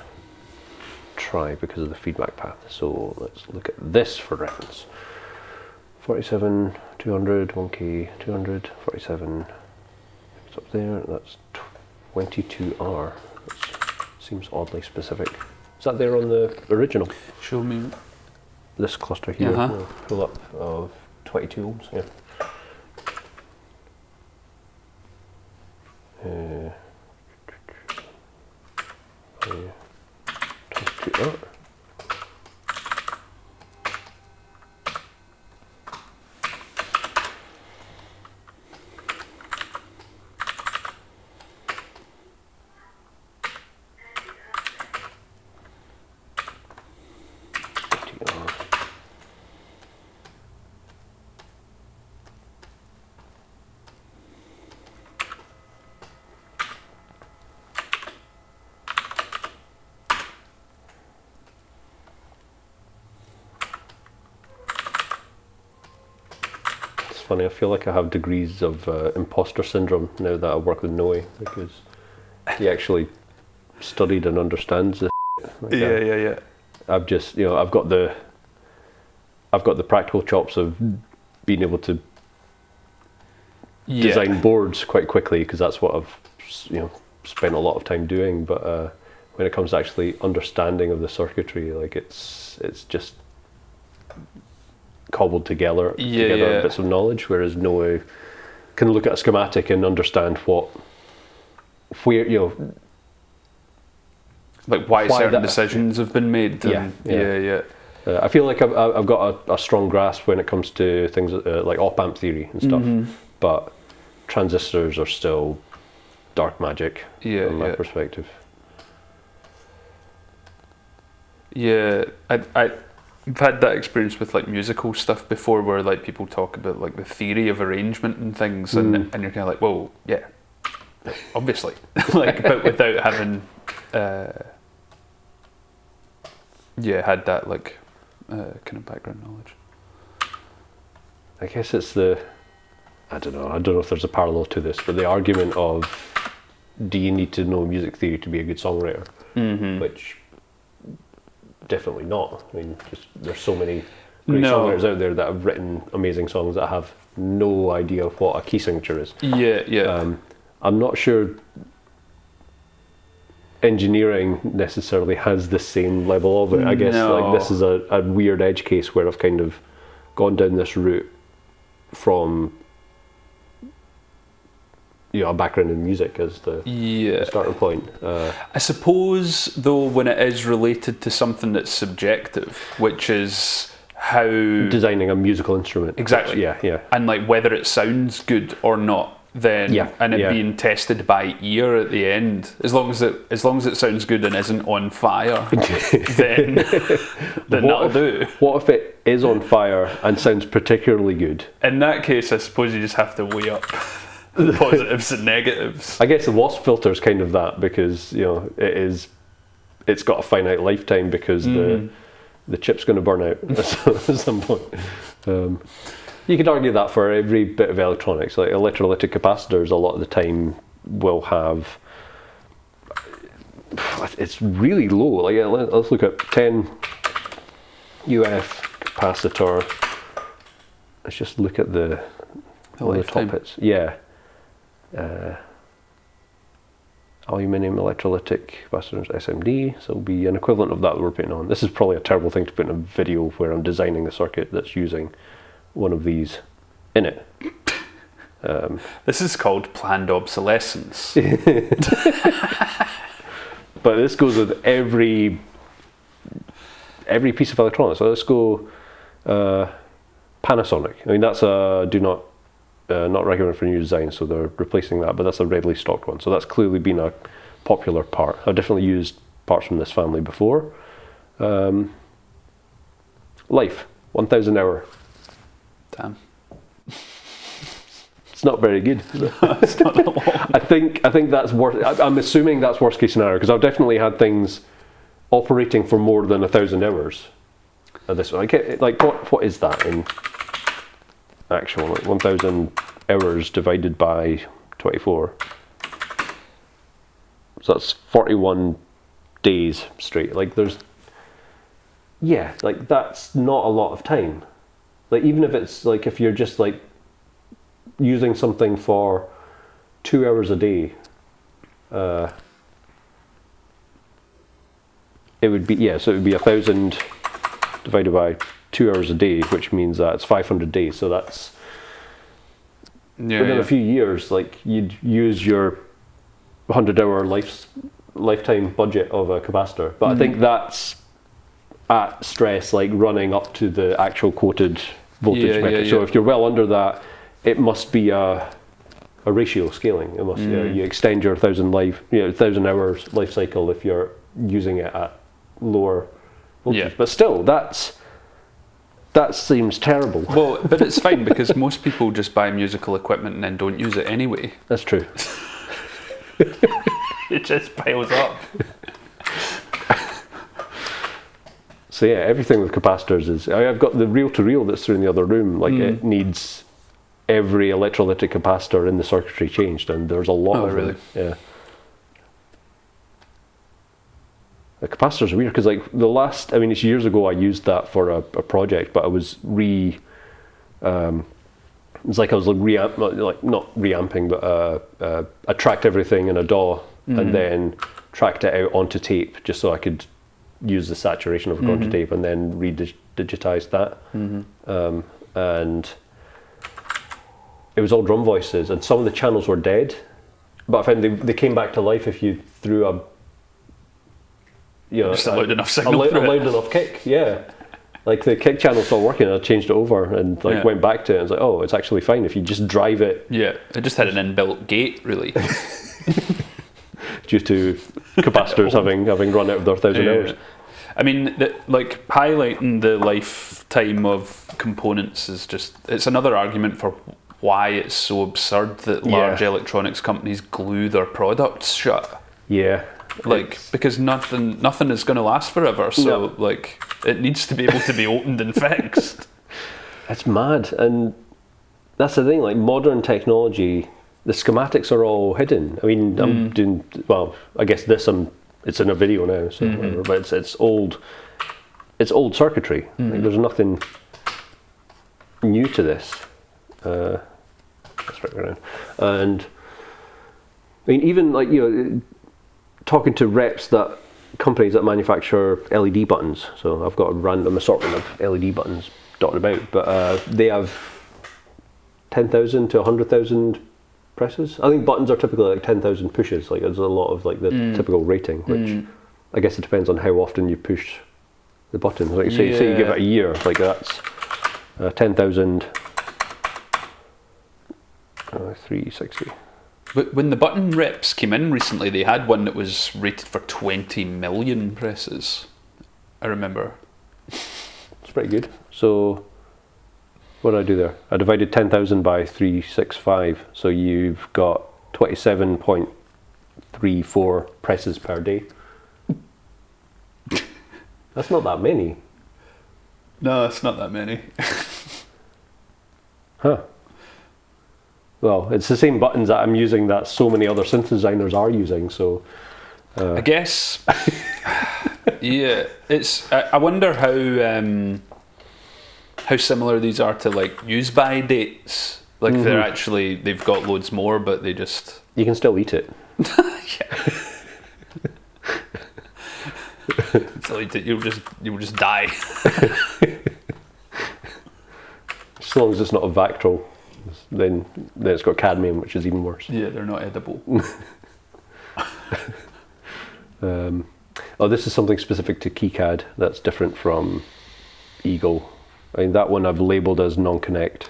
tràigh because of the feedback path. So let's look at this for reference. 47, 200, 1K, 200, 47. It's up there. That's 22R. That seems oddly specific. Is that there on the original? Show me. this cluster here, Uh-huh. we'll pull up of 22 ohms. Yeah. Yeah. 22. Oh. Funny, I feel like I have degrees of imposter syndrome now that I work with Noe, because he actually studied and understands this. Like Yeah. I've just, I've got the practical chops of being able to design boards quite quickly, because that's what I've, spent a lot of time doing. But when it comes to actually understanding of the circuitry, like it's just cobbled together bits of knowledge, whereas Noah can look at a schematic and understand where like why certain decisions have been made. Yeah. I feel like I've got a strong grasp when it comes to things like op-amp theory and stuff, but transistors are still dark magic from my perspective. Yeah, I've had that experience with like musical stuff before, where like people talk about like the theory of arrangement and things, and you're kind of like, well, yeah, obviously, like, but without having, had that like kind of background knowledge. I guess it's I don't know if there's a parallel to this, but the argument of, do you need to know music theory to be a good songwriter? Which definitely not. I mean, there's so many great songwriters out there that have written amazing songs that have no idea what a key signature is. Yeah. I'm not sure engineering necessarily has the same level of it. I guess like this is a weird edge case where I've kind of gone down this route from a background in music as the starting point. I suppose though, when it is related to something that's subjective, which is how designing a musical instrument, exactly, and like whether it sounds good or not, then being tested by ear at the end, as long as it sounds good and isn't on fire, then that'll do. What if it is on fire and sounds particularly good? In that case, I suppose you just have to weigh up the positives and negatives. I guess the wasp filter is kind of that, because it's got a finite lifetime, because the chip's going to burn out at some point. You could argue that for every bit of electronics, like electrolytic capacitors, a lot of the time will have, it's really low. Like let's look at 10 UF capacitor. Let's just look at the top hits. Yeah. Aluminium electrolytic capacitors, SMD, so it'll be an equivalent of that we're putting on. This is probably a terrible thing to put in a video where I'm designing a circuit that's using one of these in it. This is called planned obsolescence. But this goes with every piece of electronics. So let's go Panasonic. I mean, that's a not recommended for new design, so they're replacing that, but that's a readily stocked one. So that's clearly been a popular part. I've definitely used parts from this family before. Life, 1,000 hour. Damn. It's not very good. It's not that long. I think that's worst. I'm assuming that's worst case scenario, because I've definitely had things operating for more than 1,000 hours. This one, like what is that in actual? Like 1,000 hours divided by 24. So that's 41 days straight. Like like that's not a lot of time. Like even if it's like, if you're just like using something for 2 hours a day, it would be, so it would be 1,000 divided by 2 hours a day, which means that it's 500 days. So that's within a few years, like you'd use your 100-hour lifetime budget of a capacitor. But I think that's at stress, like running up to the actual quoted voltage metric. So if you're well under that, it must be a ratio scaling. It must you extend your 1,000 hours life cycle if you're using it at lower voltage. But still, that seems terrible. Well, but it's fine because most people just buy musical equipment and then don't use it anyway. That's true. It just piles up. So yeah, everything with capacitors is. I've got the reel-to-reel that's through in the other room. Like it needs every electrolytic capacitor in the circuitry changed, and there's a lot of them. Yeah. The capacitors are weird because like it's years ago I used that for a project, but I was it's like I was like not reamping, but I tracked everything in a DAW and then tracked it out onto tape just so I could use the saturation of onto tape and then redigitize that. And it was all drum voices, and some of the channels were dead, but I found they came back to life if you threw just a loud enough signal, a loud enough kick. Yeah, like the kick channel still working, and I changed it over and went back to it. And it's like, oh, it's actually fine if you just drive it. Yeah, it just had an inbuilt gate, really. Due to capacitors having run out of their 1,000 hours. I mean, like highlighting the lifetime of components is it's another argument for why it's so absurd that large electronics companies glue their products shut. Yeah. Like, because nothing is going to last forever, so like it needs to be able to be opened and fixed. It's mad, and that's the thing. Like modern technology, the schematics are all hidden. I mean, I'm doing I guess it's in a video now, so whatever, but it's old. It's old circuitry. Like, there's nothing new to this. Let's write around, and I mean, even like talking to companies that manufacture LED buttons. So I've got a random assortment of LED buttons dotted about, but they have 10,000 to 100,000 presses. I think buttons are typically like 10,000 pushes. Like there's a lot of like the typical rating, which I guess it depends on how often you push the buttons. Like say you give it a year, like that's 10,000. 360. But when the button reps came in recently, they had one that was rated for 20 million presses. I remember. It's pretty good. So, what did I do there? I divided 10,000 by 365. So you've got 27.34 presses per day. That's not that many. No, it's not that many. Huh. Well, it's the same buttons that I'm using that so many other synth designers are using, so... I guess... yeah, it's... I wonder how similar these are to, like, use-by dates. Like, they've got loads more, but they just... You can still eat it. Still eat it, you'll just die. As long as it's not a Vactrol. Then it's got cadmium, which is even worse. Yeah, they're not edible. This is something specific to KeyCAD that's different from Eagle. I mean, that one I've labelled as non-connect,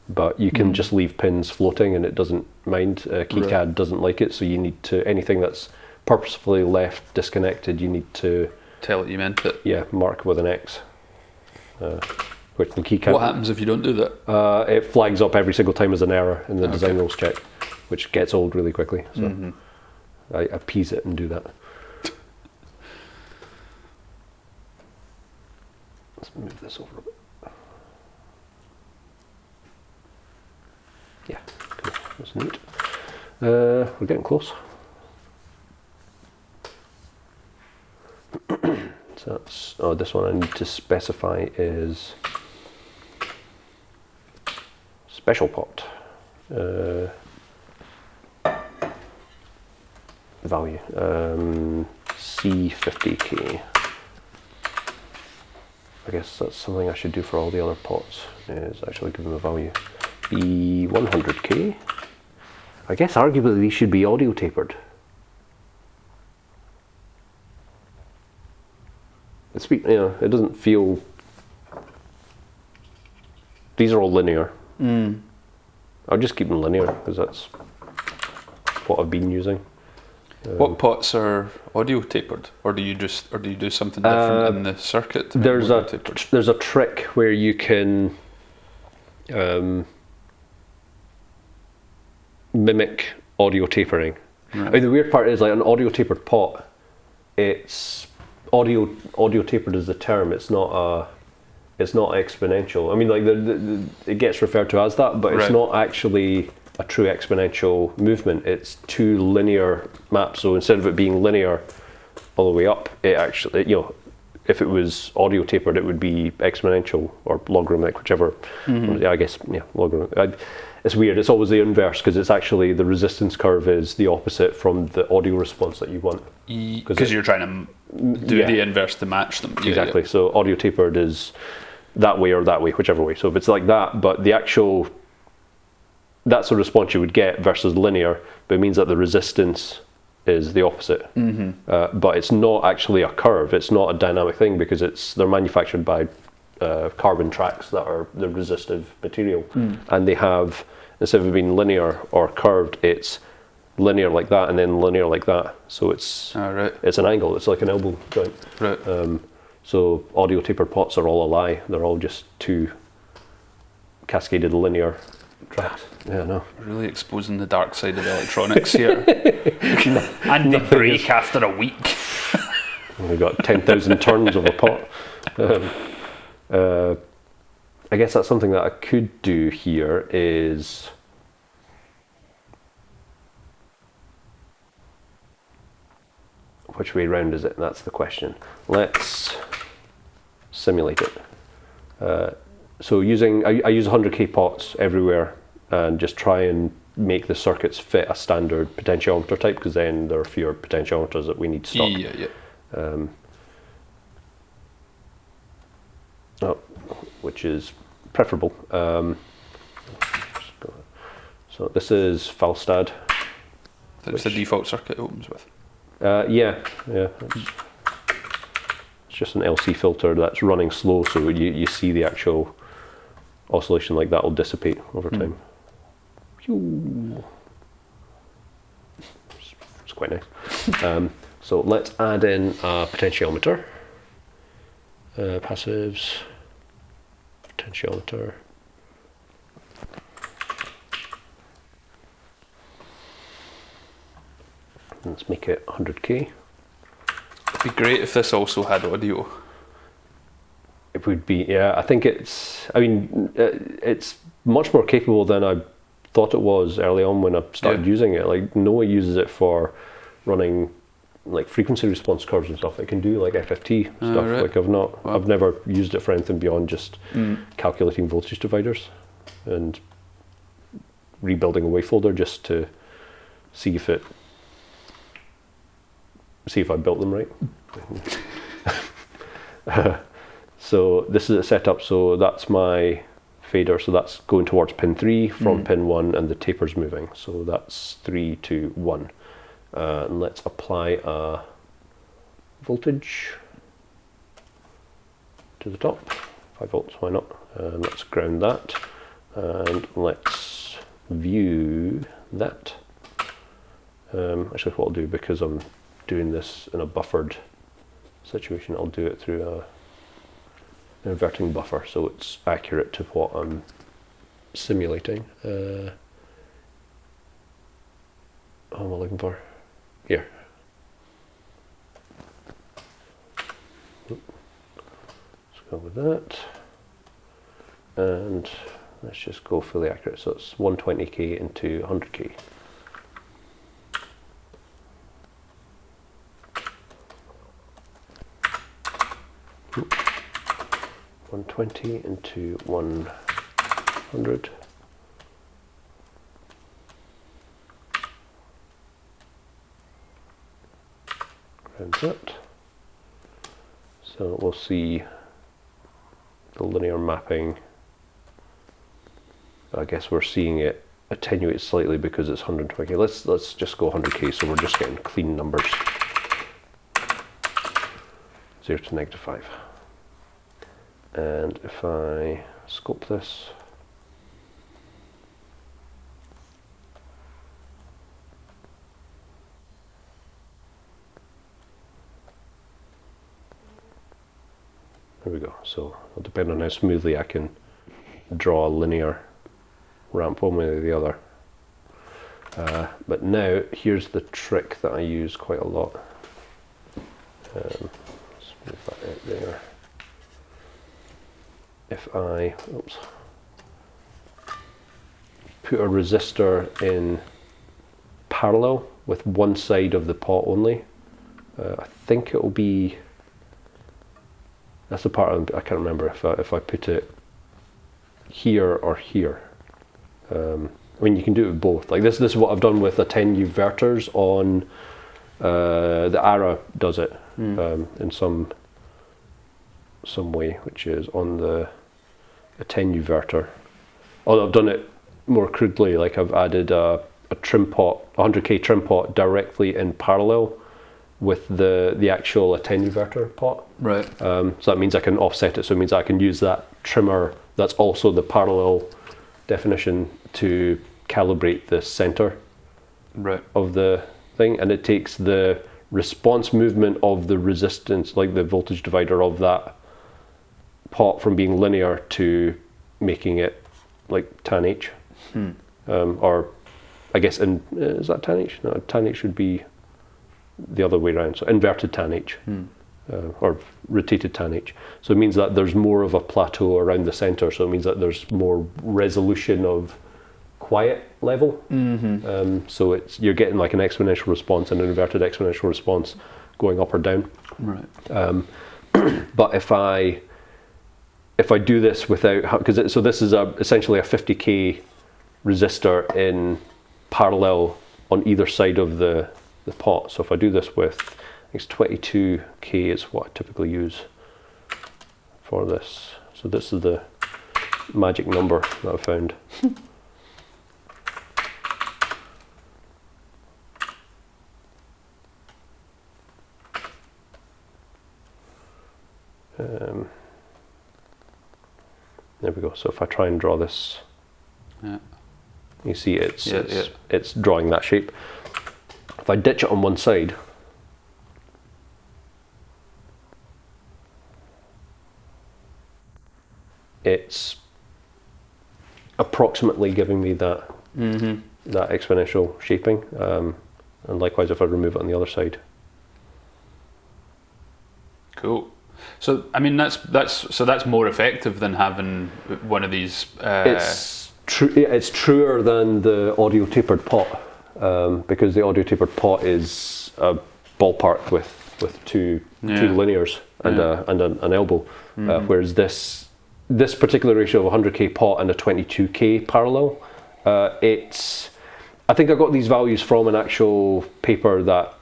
but you can just leave pins floating and it doesn't mind. KeyCAD doesn't like it, so you need to, anything that's purposefully left disconnected, you need to... Tell it you meant it. Yeah, mark with an X. Which the KeyCAD... What happens if you don't do that? It flags up every single time as an error in the design rules check, which gets old really quickly. So I appease it and do that. Let's move this over a bit. Yeah, cool. That's neat. We're getting close. So that's... Oh, this one I need to specify is... Special pot value C50K. I guess that's something I should do for all the other pots, is actually give them a value. Be 100k. I guess arguably these should be audio tapered. It doesn't feel... These are all linear. I'll just keep them linear because that's what I've been using. What pots are audio tapered, or do you do something different in the circuit? To make There's them audio tapered? a trick where you can mimic audio tapering. Right. I mean, the weird part is, like, an audio tapered pot, it's audio tapered is the term. It's not exponential. I mean, like it gets referred to as that, but it's Right. not actually a true exponential movement. It's two linear maps. So instead of it being linear all the way up, it actually, if it was audio tapered, it would be exponential or logarithmic, whichever. I guess, logarithmic. It's weird. It's always the inverse because it's actually the resistance curve is the opposite from the audio response that you want. Because you're trying to do the inverse to match them. Exactly. So audio tapered is that way or that way, whichever way. So if it's like that, but that's the response you would get versus linear, but it means that the resistance is the opposite. But it's not actually a curve. It's not a dynamic thing because they're manufactured by carbon tracks that are the resistive material, and they have, instead of being linear or curved, it's linear like that and then linear like that. So it's it's an angle. It's like an elbow joint. Right. So audio tapered pots are all a lie. They're all just two cascaded linear tracks. Yeah, no. Really exposing the dark side of electronics here. And they break after a week. We've got 10,000 turns of a pot. I guess that's something that I could do here is... Which way round is it? That's the question. Let's simulate it. So I use 100k pots everywhere and just try and make the circuits fit a standard potentiometer type, because then there are fewer potentiometers that we need to stop. Which is preferable. So this is Falstad. That's the default circuit it opens with. It's just an LC filter that's running slow, so you see the actual oscillation, like that will dissipate over time. It's quite nice. So let's add in a potentiometer. Passives, potentiometer. Let's make it 100k. It'd be great if this also had audio. It would be, I think it's much more capable than I thought it was early on when I started using it. Like, Noah uses it for running like frequency response curves and stuff. It can do like FFT stuff. Right. Like I've never used it for anything beyond just calculating voltage dividers and rebuilding a wave folder just to see if I built them right. So this is it set up. So that's my fader. So that's going towards pin 3 from pin 1, and the taper's moving. So that's 3, 2, 1. And let's apply a voltage to the top. 5 volts, why not? And let's ground that. And let's view that. Actually, what I'll do, because I'm doing this in a buffered situation, I'll do it through an inverting buffer, so it's accurate to what I'm simulating. What am I looking for? Here. Let's go with that. And let's just go fully accurate. So it's 120k into 100k. 120 into 100. Ground that. So we'll see the linear mapping, I guess we're seeing it attenuate slightly because it's 120k. Let's just go 100k, so we're just getting clean numbers. 0 to -5. And if I scope this, there we go. So it'll depend on how smoothly I can draw a linear ramp one way or the other. But now here's the trick that I use quite a lot. Let's move that out there. If I put a resistor in parallel with one side of the pot only, I think it will be, that's the part I can't remember if I put it here or here. I mean, you can do it with both. Like this is what I've done with attenuverters on the ARA does it in some way, which is on the attenuverter. Although I've done it more crudely, like I've added a trim pot, 100k trim pot directly in parallel with the actual attenuverter pot. Right. So that means I can offset it. So it means I can use that trimmer that's also the parallel definition to calibrate the center of the thing, and it takes the response movement of the resistance, like the voltage divider of that pot, from being linear to making it like tan H. Or I guess is that tan H? No, tan H should be the other way around, so inverted tan H. Or rotated tan H. So it means that there's more of a plateau around the center, so it means that there's more resolution of quiet level. So you're getting like an exponential response and an inverted exponential response going up or down. Right. But if I do this without, because so this is essentially a 50k resistor in parallel on either side of the pot. So if I do this with, I think it's 22k is what I typically use for this. So this is the magic number that I found. There we go. So if I try and draw this, you see it's drawing that shape. If I ditch it on one side, it's approximately giving me that that exponential shaping, and likewise if I remove it on the other side. Cool. So I mean that's more effective than having one of these. It's truer than the audio tapered pot, because the audio tapered pot is a ballpark with two linears and an elbow, whereas this particular ratio of 100k pot and a 22k parallel, I think I got these values from an actual paper that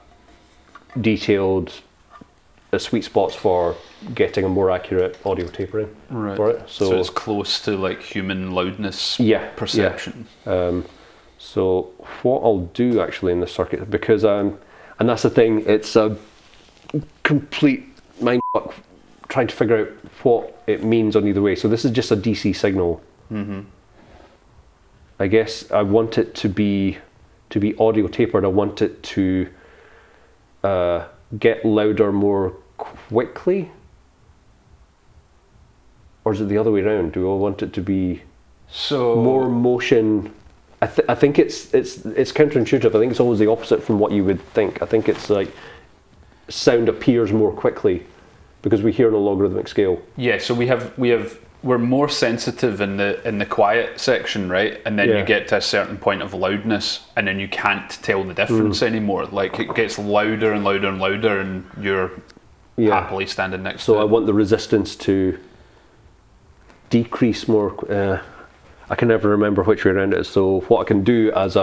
detailed the sweet spots for getting a more accurate audio tapering for it. So it's close to like human loudness perception. Yeah. So what I'll do actually in the circuit, because and that's the thing, it's a complete mind fuck trying to figure out what it means on either way. So this is just a DC signal. I guess I want it to be audio tapered. I want it to get louder more quickly, or is it the other way around? Do I want it to be more motion? I think it's counterintuitive. I think it's always the opposite from what you would think. I think it's like sound appears more quickly because we hear on a logarithmic scale. Yeah, so we're more sensitive in the quiet section, right? And then you get to a certain point of loudness, and then you can't tell the difference anymore. Like it gets louder and louder and louder, and you're happily standing next to it. So I want the resistance to decrease more. I can never remember which way around it is. So what I can do as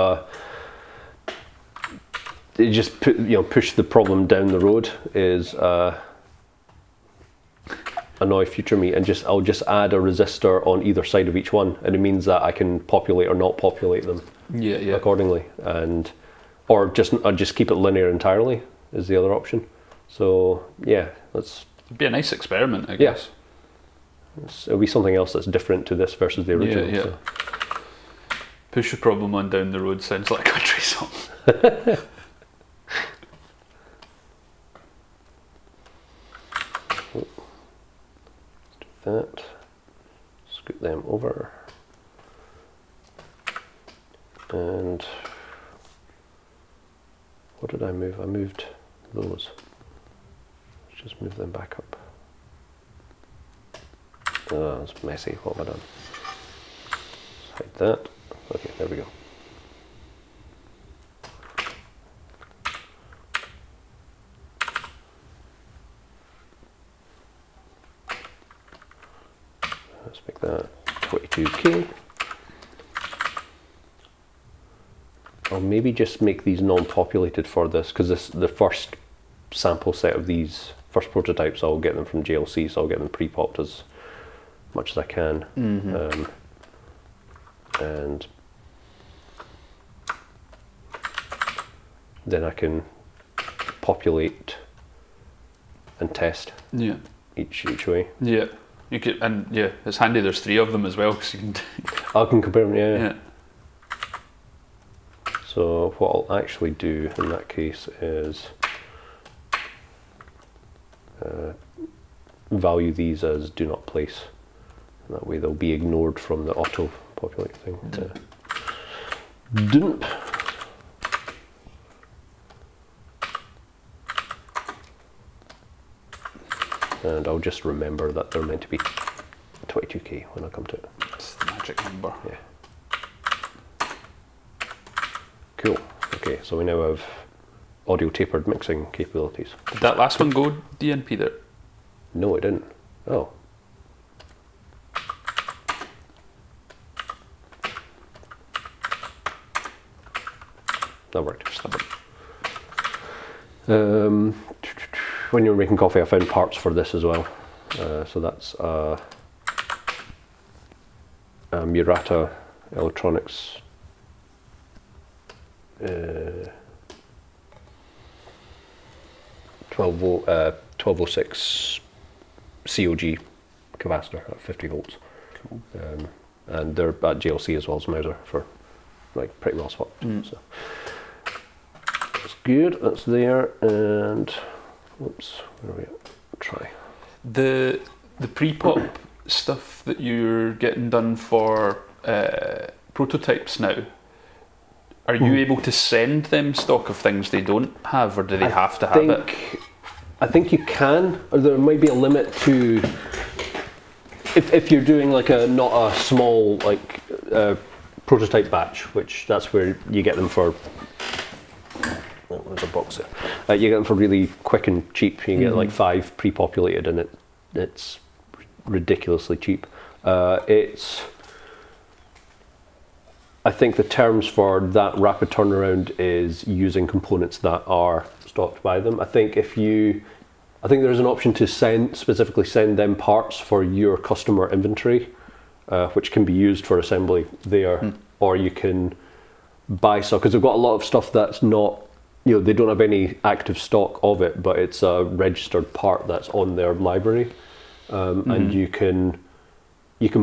just push the problem down the road is annoy future me, and I'll just add a resistor on either side of each one, and it means that I can populate or not populate them accordingly, or just keep it linear entirely is the other option. So yeah, it'd be a nice experiment, I guess. It'll be something else that's different to this versus the original. Yeah. So. Push the problem on down the road sounds like a country song. That, scoot them over, and what did I move? I moved those. Let's just move them back up. Oh, that's messy. What have I done? Hide that. Okay, there we go. Let's make that 22K. I'll maybe just make these non-populated for this, because the first sample set of these first prototypes, I'll get them from JLC, so I'll get them pre-popped as much as I can. And then I can populate and test each way. Yeah. You could, and it's handy there's 3 of them as well, because you can I can compare them, yeah. So what I'll actually do in that case is value these as do not place. And that way they'll be ignored from the auto populate thing. Dump. And I'll just remember that they're meant to be 22K when I come to it. It's the magic number. Yeah. Cool. Okay, so we now have audio tapered mixing capabilities. Did that last one go DNP there? No, it didn't. Oh. That worked. When you were making coffee, I found parts for this as well. So that's Murata Electronics 1206 COG capacitor at 50 volts. Cool. And they're at JLC as well as Mauser for like pretty well swapped. So that's good. That's there. And whoops, where are we at? Try the pre-pop stuff that you're getting done for prototypes now. Are you able to send them stock of things they don't have, or do they have to have it? I think you can, or there might be a limit to if you're doing like not a small like prototype batch, which that's where you get them for. Oh, there's a box there. You get them for really quick and cheap. You can get like 5 pre-populated, and it's ridiculously cheap. I think the terms for that rapid turnaround is using components that are stocked by them. I think there's an option to specifically send them parts for your customer inventory, which can be used for assembly there, or you can buy stuff, because they've got a lot of stuff that's not, they don't have any active stock of it, but it's a registered part that's on their library, and you can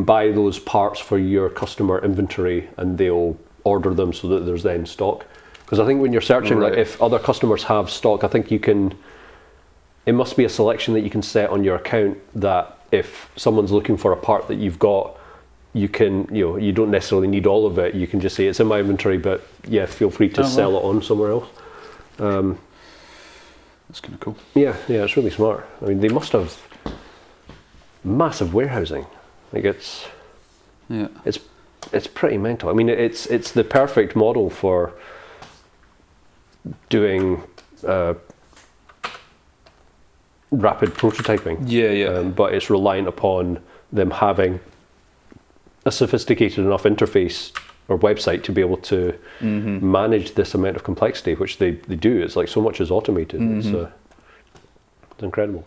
buy those parts for your customer inventory, and they'll order them so that there's then stock. Because I think when you're searching, like if other customers have stock, I think it must be a selection that you can set on your account that if someone's looking for a part that you've got, you can, you don't necessarily need all of it. You can just say it's in my inventory, but yeah, feel free to sell it on somewhere else. That's kind of cool. Yeah, it's really smart. I mean, they must have massive warehousing. Like it's pretty mental. I mean, it's the perfect model for doing rapid prototyping. But it's reliant upon them having a sophisticated enough interface or website to be able to manage this amount of complexity, which they do. It's like so much is automated. It's incredible.